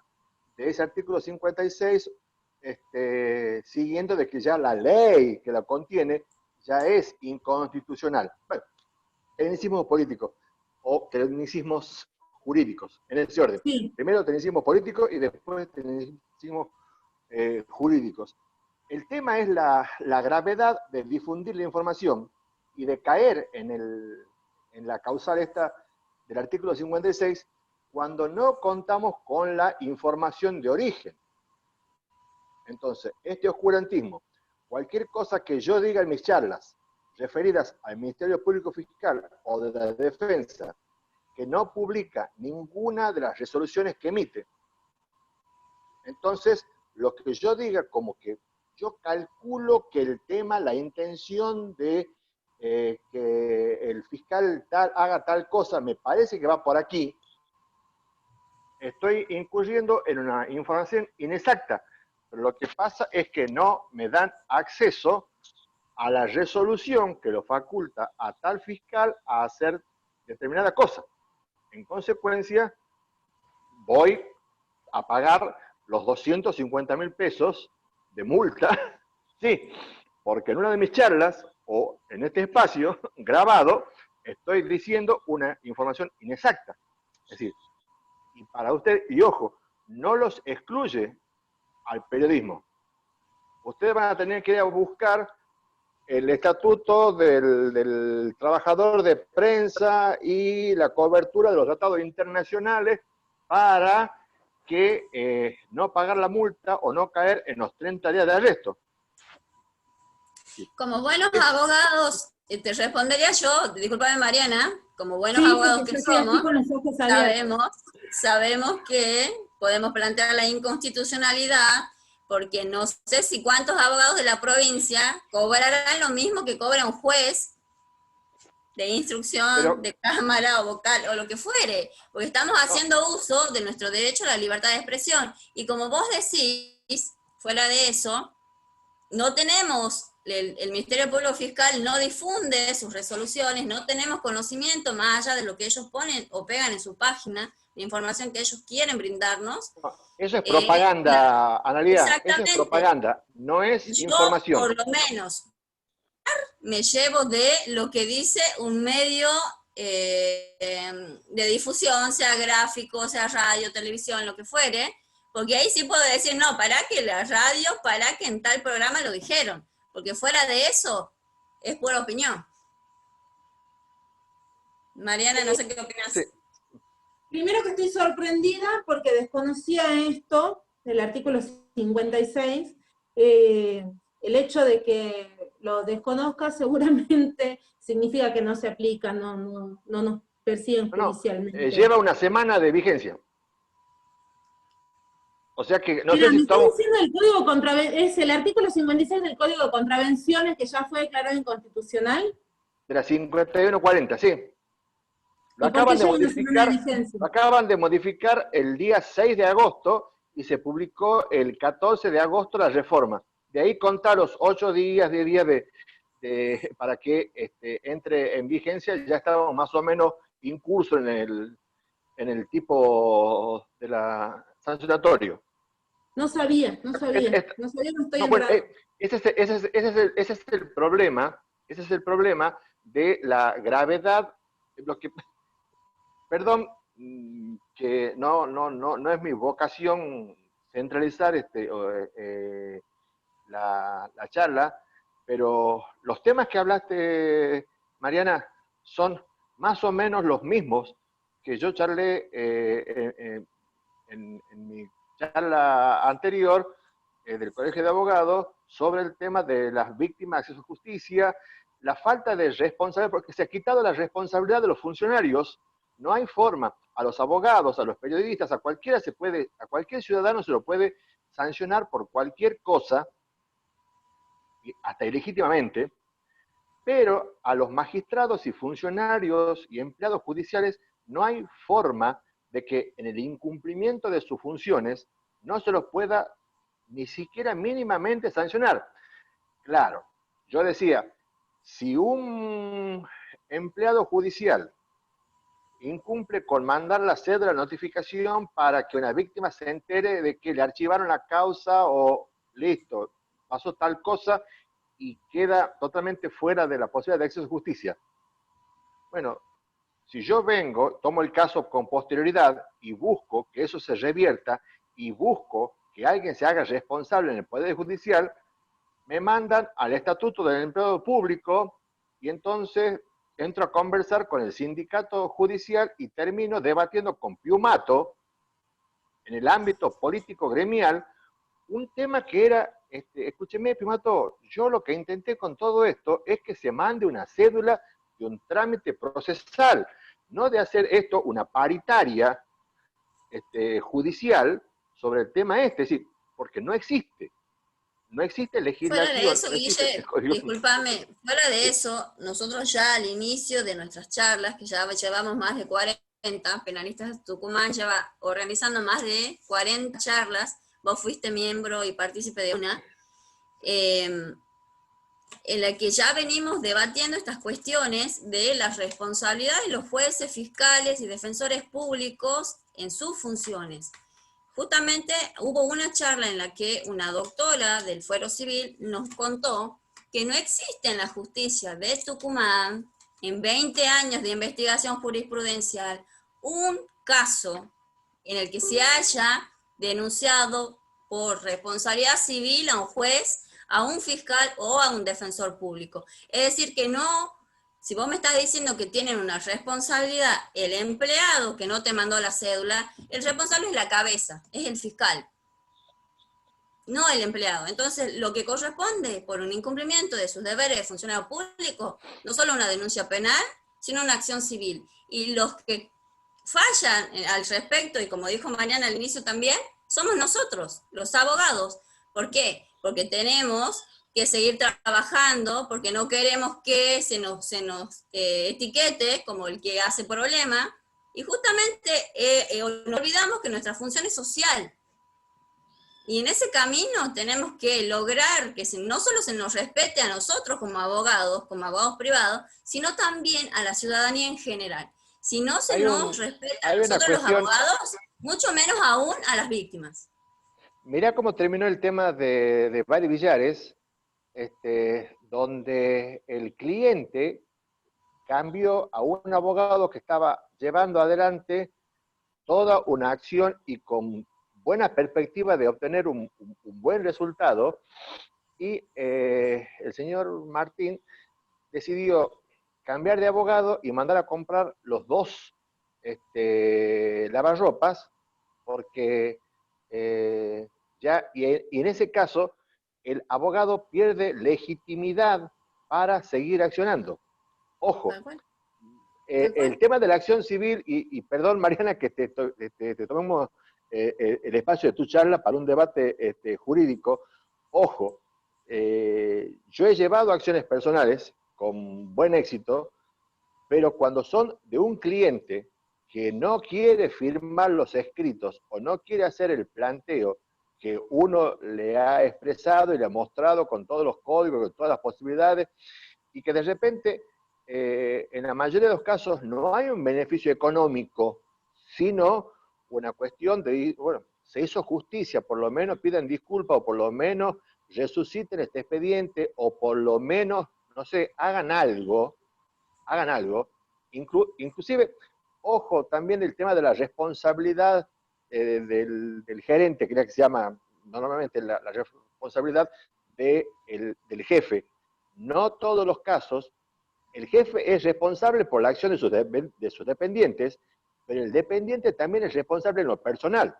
de ese artículo 56, siguiendo de que ya la ley que la contiene ya es inconstitucional. Bueno, tecnicismos políticos o tecnicismos jurídicos, en ese orden. Sí. Primero tecnicismos políticos y después tecnicismos jurídicos. El tema es la gravedad de difundir la información y de caer en la causal esta del artículo 56 cuando no contamos con la información de origen. Entonces, este oscurantismo, cualquier cosa que yo diga en mis charlas referidas al Ministerio Público Fiscal o de la Defensa, que no publica ninguna de las resoluciones que emite, entonces, lo que yo diga como que yo calculo que el tema, la intención de que el fiscal haga tal cosa, me parece que va por aquí, estoy incurriendo en una información inexacta. Pero lo que pasa es que no me dan acceso a la resolución que lo faculta a tal fiscal a hacer determinada cosa. En consecuencia, voy a pagar los 250.000 pesos de multa, sí, porque en una de mis charlas, o en este espacio grabado, estoy diciendo una información inexacta. Es decir, y para usted, y ojo, no los excluye al periodismo. Ustedes van a tener que ir a buscar el estatuto del trabajador de prensa y la cobertura de los tratados internacionales para que no pagar la multa o no caer en los 30 días de arresto. Como buenos abogados, te respondería yo, discúlpame Mariana, como buenos abogados que somos, sabemos que podemos plantear la inconstitucionalidad, porque no sé si cuántos abogados de la provincia cobrarán lo mismo que cobra un juez de instrucción, Pero, de cámara o vocal o lo que fuere, porque estamos haciendo uso de nuestro derecho a la libertad de expresión. Y como vos decís, fuera de eso, no tenemos, el Ministerio Público Fiscal no difunde sus resoluciones, no tenemos conocimiento más allá de lo que ellos ponen o pegan en su página, la información que ellos quieren brindarnos. eso es propaganda, Analía, eso es Exactamente. propaganda, no es Yo, información. por lo menos, me llevo de lo que dice un medio de difusión, sea gráfico, sea radio, televisión, lo que fuere, porque ahí sí puedo decir, no, para que la radio, para que en tal programa lo dijeron, porque fuera de eso es pura opinión. Mariana, no sé qué opinas. Sí. Primero que estoy sorprendida porque desconocía esto, del artículo 56, el hecho de que lo desconozca seguramente significa que no se aplica, no nos persiguen judicialmente. Lleva una semana de vigencia. O sea que, no Mira, sé si me está estamos... diciendo el Código es el artículo 56 del Código de Contravenciones que ya fue declarado inconstitucional. De la 5140, sí. Lo ¿Y por qué acaban de lleva una semana modificar, de vigencia? lo acaban de modificar el día 6 de agosto y se publicó el 14 de agosto la reforma. De ahí contar los 8 días, 10 días para que entre en vigencia, ya estábamos más o menos incurso en el tipo de la sancionatorio. No sabía, no estoy Bueno, enterada. ese es el problema, de la gravedad, perdón, que no es mi vocación centralizar la charla, pero los temas que hablaste, Mariana, son más o menos los mismos que yo charlé en mi charla anterior del Colegio de Abogados sobre el tema de las víctimas de acceso a justicia, la falta de responsabilidad, porque se ha quitado la responsabilidad de los funcionarios. No hay forma. A los abogados, a los periodistas, a cualquier ciudadano se lo puede sancionar por cualquier cosa, hasta ilegítimamente, pero a los magistrados y funcionarios y empleados judiciales no hay forma de que en el incumplimiento de sus funciones no se los pueda ni siquiera mínimamente sancionar. Claro, yo decía, si un empleado judicial incumple con mandar la cédula de notificación para que una víctima se entere de que le archivaron la causa o listo, pasó tal cosa y queda totalmente fuera de la posibilidad de acceso a justicia. Bueno, si yo vengo, tomo el caso con posterioridad y busco que eso se revierta y busco que alguien se haga responsable en el Poder Judicial, me mandan al Estatuto del Empleado Público y entonces entro a conversar con el sindicato judicial y termino debatiendo con Piumato en el ámbito político gremial un tema que era, escúcheme Piumato, yo lo que intenté con todo esto es que se mande una cédula de un trámite procesal, no de hacer esto una paritaria judicial sobre el tema es decir, porque no existe legislación. Fuera de eso, no existe, Guille, discúlpame, fuera de eso, nosotros ya al inicio de nuestras charlas, que ya llevamos más de 40, Penalistas de Tucumán lleva organizando más de 40 charlas, vos fuiste miembro y partícipe de una, en la que ya venimos debatiendo estas cuestiones de las responsabilidades de los jueces, fiscales y defensores públicos en sus funciones. Justamente hubo una charla en la que una doctora del Fuero Civil nos contó que no existe en la justicia de Tucumán, en 20 años de investigación jurisprudencial, un caso en el que se haya denunciado por responsabilidad civil a un juez, a un fiscal o a un defensor público. Es decir, que no, si vos me estás diciendo que tienen una responsabilidad el empleado que no te mandó la cédula, el responsable es la cabeza, es el fiscal, no el empleado. Entonces, lo que corresponde por un incumplimiento de sus deberes de funcionario público, no solo una denuncia penal, sino una acción civil. Y los que fallan al respecto, y como dijo Mariana al inicio también, somos nosotros, los abogados. ¿Por qué? Porque tenemos que seguir trabajando, porque no queremos que se nos etiquete como el que hace problema, y justamente no olvidamos que nuestra función es social. Y en ese camino tenemos que lograr que no solo se nos respete a nosotros como abogados privados, sino también a la ciudadanía en general. Si no se nos respeta a nosotros los abogados, mucho menos aún a las víctimas. Mirá cómo terminó el tema de Bari Villares, donde el cliente cambió a un abogado que estaba llevando adelante toda una acción y con buena perspectiva de obtener un buen resultado, y el señor Martín decidió cambiar de abogado y mandar a comprar los dos lavarropas, porque y en ese caso el abogado pierde legitimidad para seguir accionando. Ojo, el tema de la acción civil, y perdón Mariana que te tomemos el espacio de tu charla para un debate jurídico, ojo, yo he llevado acciones personales con buen éxito, pero cuando son de un cliente que no quiere firmar los escritos o no quiere hacer el planteo que uno le ha expresado y le ha mostrado con todos los códigos, con todas las posibilidades, y que de repente, en la mayoría de los casos, no hay un beneficio económico, sino una cuestión de, bueno, se hizo justicia, por lo menos pidan disculpas, o por lo menos resuciten este expediente, o por lo menos, no sé, hagan algo, inclusive, ojo, también el tema de la responsabilidad del gerente, que se llama normalmente la responsabilidad del jefe. No todos los casos, el jefe es responsable por la acción de sus dependientes, pero el dependiente también es responsable en lo personal.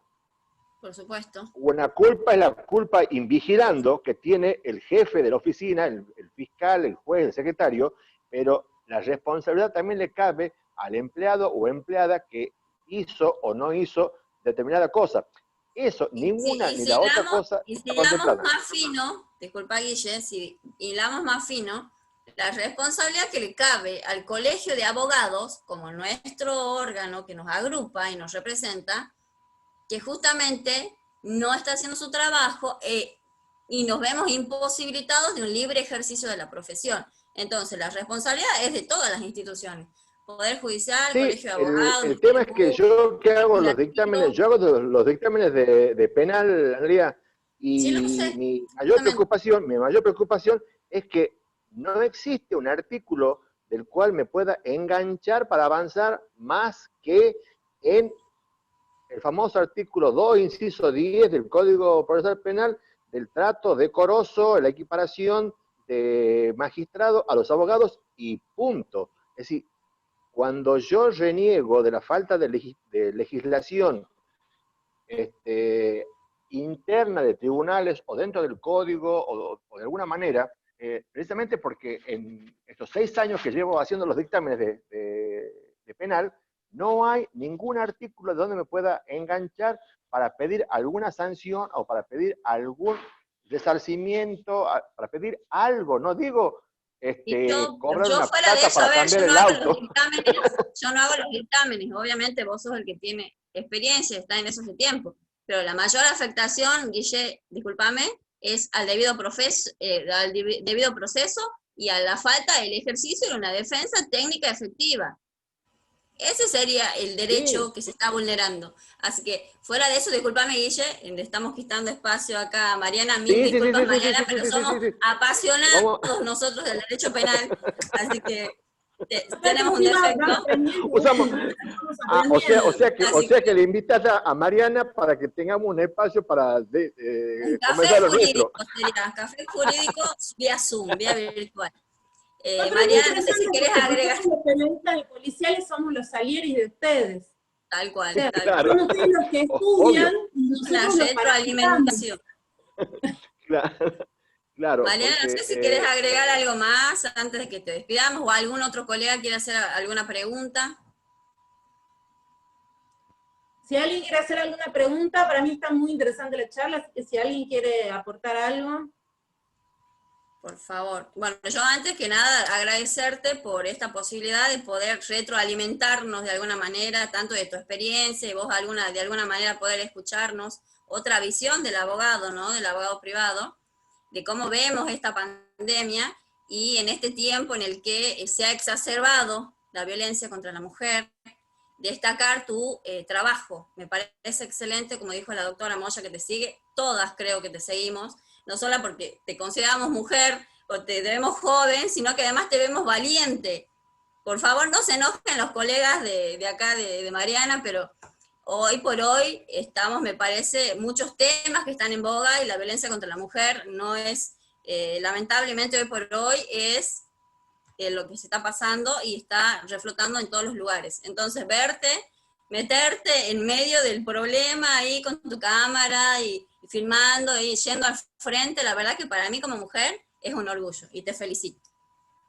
Por supuesto. Una culpa es la culpa invigilando que tiene el jefe de la oficina, el fiscal, el juez, el secretario, pero la responsabilidad también le cabe al empleado o empleada que hizo o no hizo determinada cosa. Eso, ninguna ni la otra cosa está contemplada. Y si hilamos más fino, disculpa Guille, si hilamos más fino, la responsabilidad que le cabe al colegio de abogados, como nuestro órgano que nos agrupa y nos representa, que justamente no está haciendo su trabajo y nos vemos imposibilitados de un libre ejercicio de la profesión. Entonces, la responsabilidad es de todas las instituciones. Poder Judicial, sí, Colegio de Abogados. El tema es que yo que hago los dictámenes, yo hago los dictámenes de penal, Andrea, y sí, no sé, mi mayor preocupación es que no existe un artículo del cual me pueda enganchar para avanzar más que en el famoso artículo 2, inciso 10 del Código Procesal Penal, del trato decoroso, la equiparación de magistrado a los abogados y punto. Es decir, cuando yo reniego de la falta de legislación interna de tribunales o dentro del código o de alguna manera, precisamente porque en estos 6 años que llevo haciendo los dictámenes de penal, no hay ningún artículo de donde me pueda enganchar para pedir alguna sanción o para pedir algún resarcimiento, para pedir algo, no digo cobrar una plata para cambiar el auto. Yo no hago los dictámenes, obviamente vos sos el que tiene experiencia, está en eso hace tiempo, pero la mayor afectación, Guille, discúlpame, es al debido proceso y a la falta del ejercicio de una defensa técnica efectiva. Ese sería el derecho que se está vulnerando. Así que, fuera de eso, discúlpame, Guille, le estamos quitando espacio acá a Mariana, disculpas, Mariana, pero somos apasionados nosotros del derecho penal, así que tenemos un defecto. O sea que le invitas a Mariana para que tengamos un espacio para comenzar lo nuestro. Sería café jurídico vía Zoom, vía virtual. Mariana, no sé si querés agregar. Los periodistas de policiales somos los salieris de ustedes. Tal cual. O sea, claro. Son ustedes los que estudian y nosotros una retroalimentación. Claro. Mariana, no sé si querés agregar algo más antes de que te despidamos, o algún otro colega quiere hacer alguna pregunta. Si alguien quiere hacer alguna pregunta, para mí está muy interesante la charla, así que si alguien quiere aportar algo. Por favor. Bueno, yo antes que nada agradecerte por esta posibilidad de poder retroalimentarnos de alguna manera, tanto de tu experiencia y vos de alguna manera poder escucharnos otra visión del abogado, ¿no? Del abogado privado, de cómo vemos esta pandemia y en este tiempo en el que se ha exacerbado la violencia contra la mujer, destacar tu trabajo. Me parece excelente, como dijo la doctora Moya, que te sigue, todas creo que te seguimos, no solo porque te consideramos mujer o te vemos joven, sino que además te vemos valiente. Por favor, no se enojen los colegas de acá, de Mariana, pero hoy por hoy estamos, me parece, muchos temas que están en boga y la violencia contra la mujer no es, lamentablemente hoy por hoy es lo que se está pasando y está reflotando en todos los lugares. Entonces, meterte en medio del problema ahí con tu cámara y filmando y yendo al frente, la verdad que para mí como mujer es un orgullo y te felicito.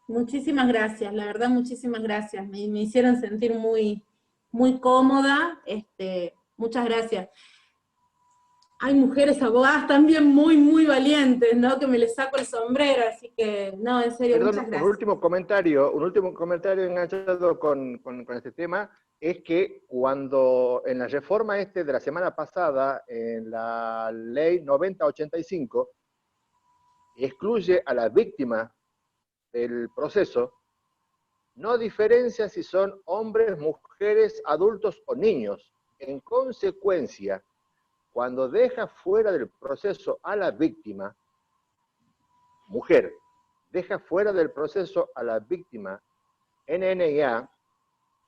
Muchísimas gracias, la verdad muchísimas gracias, me hicieron sentir muy, muy cómoda, muchas gracias. Hay mujeres abogadas también muy, muy valientes, ¿no? Que me les saco el sombrero, así que, no, en serio, Perdón, muchas gracias. un último comentario enganchado con este tema, es que cuando en la reforma de la semana pasada, en la ley 9085, excluye a la víctima del proceso, no diferencia si son hombres, mujeres, adultos o niños. En consecuencia, cuando deja fuera del proceso a la víctima, mujer, deja fuera del proceso a la víctima NNA,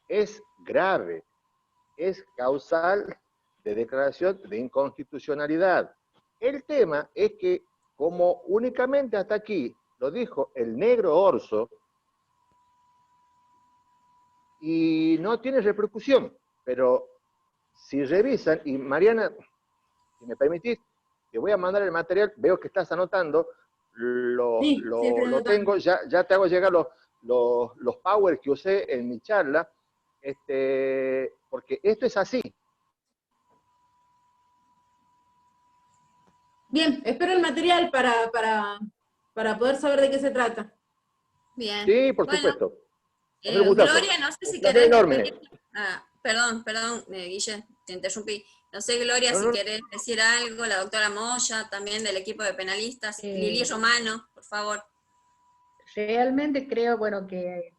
es grave, es causal de declaración de inconstitucionalidad. El tema es que, como únicamente hasta aquí lo dijo el negro Orso, y no tiene repercusión, pero si revisan, y Mariana, si me permitís, te voy a mandar el material, veo que estás anotando, lo tengo, ya te hago llegar los powers que usé en mi charla, porque esto es así. Bien, espero el material para poder saber de qué se trata. Bien. Sí, por supuesto. Gloria, no sé si querés enorme. perdón, Guille, te interrumpí. No sé, Gloria, si querés decir algo, la doctora Moya, también del equipo de penalistas, Lili Romano, por favor. Realmente creo, bueno, que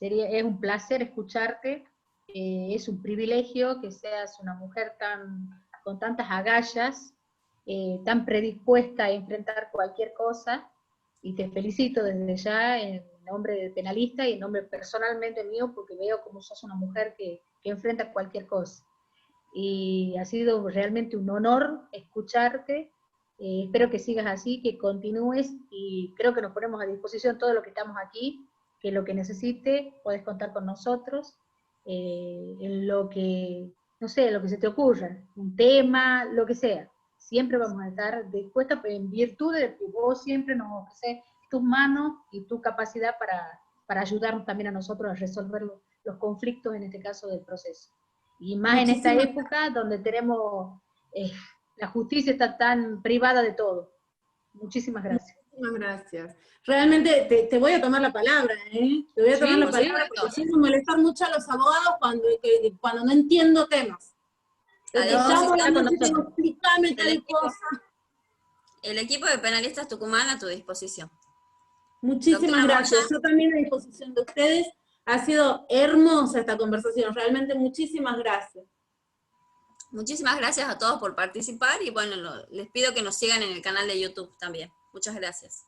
es un placer escucharte, es un privilegio que seas una mujer con tantas agallas, tan predispuesta a enfrentar cualquier cosa, y te felicito desde ya en nombre de penalista y en nombre personalmente mío, porque veo como sos una mujer que enfrenta cualquier cosa. Y ha sido realmente un honor escucharte, espero que sigas así, que continúes, y creo que nos ponemos a disposición todos los que estamos aquí, que lo que necesite, podés contar con nosotros, en lo que, no sé, lo que se te ocurra, un tema, lo que sea, siempre vamos a estar dispuestas, en virtud de que vos siempre nos ofreces tus manos y tu capacidad para ayudarnos también a nosotros a resolver los conflictos, en este caso del proceso. Y más en esta época donde tenemos, la justicia está tan privada de todo. Muchísimas gracias. Muchísimas gracias. Realmente te voy a tomar la palabra, ¿eh? Te voy a tomar la palabra porque siento molestar mucho a los abogados cuando no entiendo temas. Explícame tal cosa. El equipo de penalistas Tucumán a tu disposición. Muchísimas gracias. Yo también a disposición de ustedes. Ha sido hermosa esta conversación, realmente muchísimas gracias. Muchísimas gracias a todos por participar y bueno, les pido que nos sigan en el canal de YouTube también. Muchas gracias.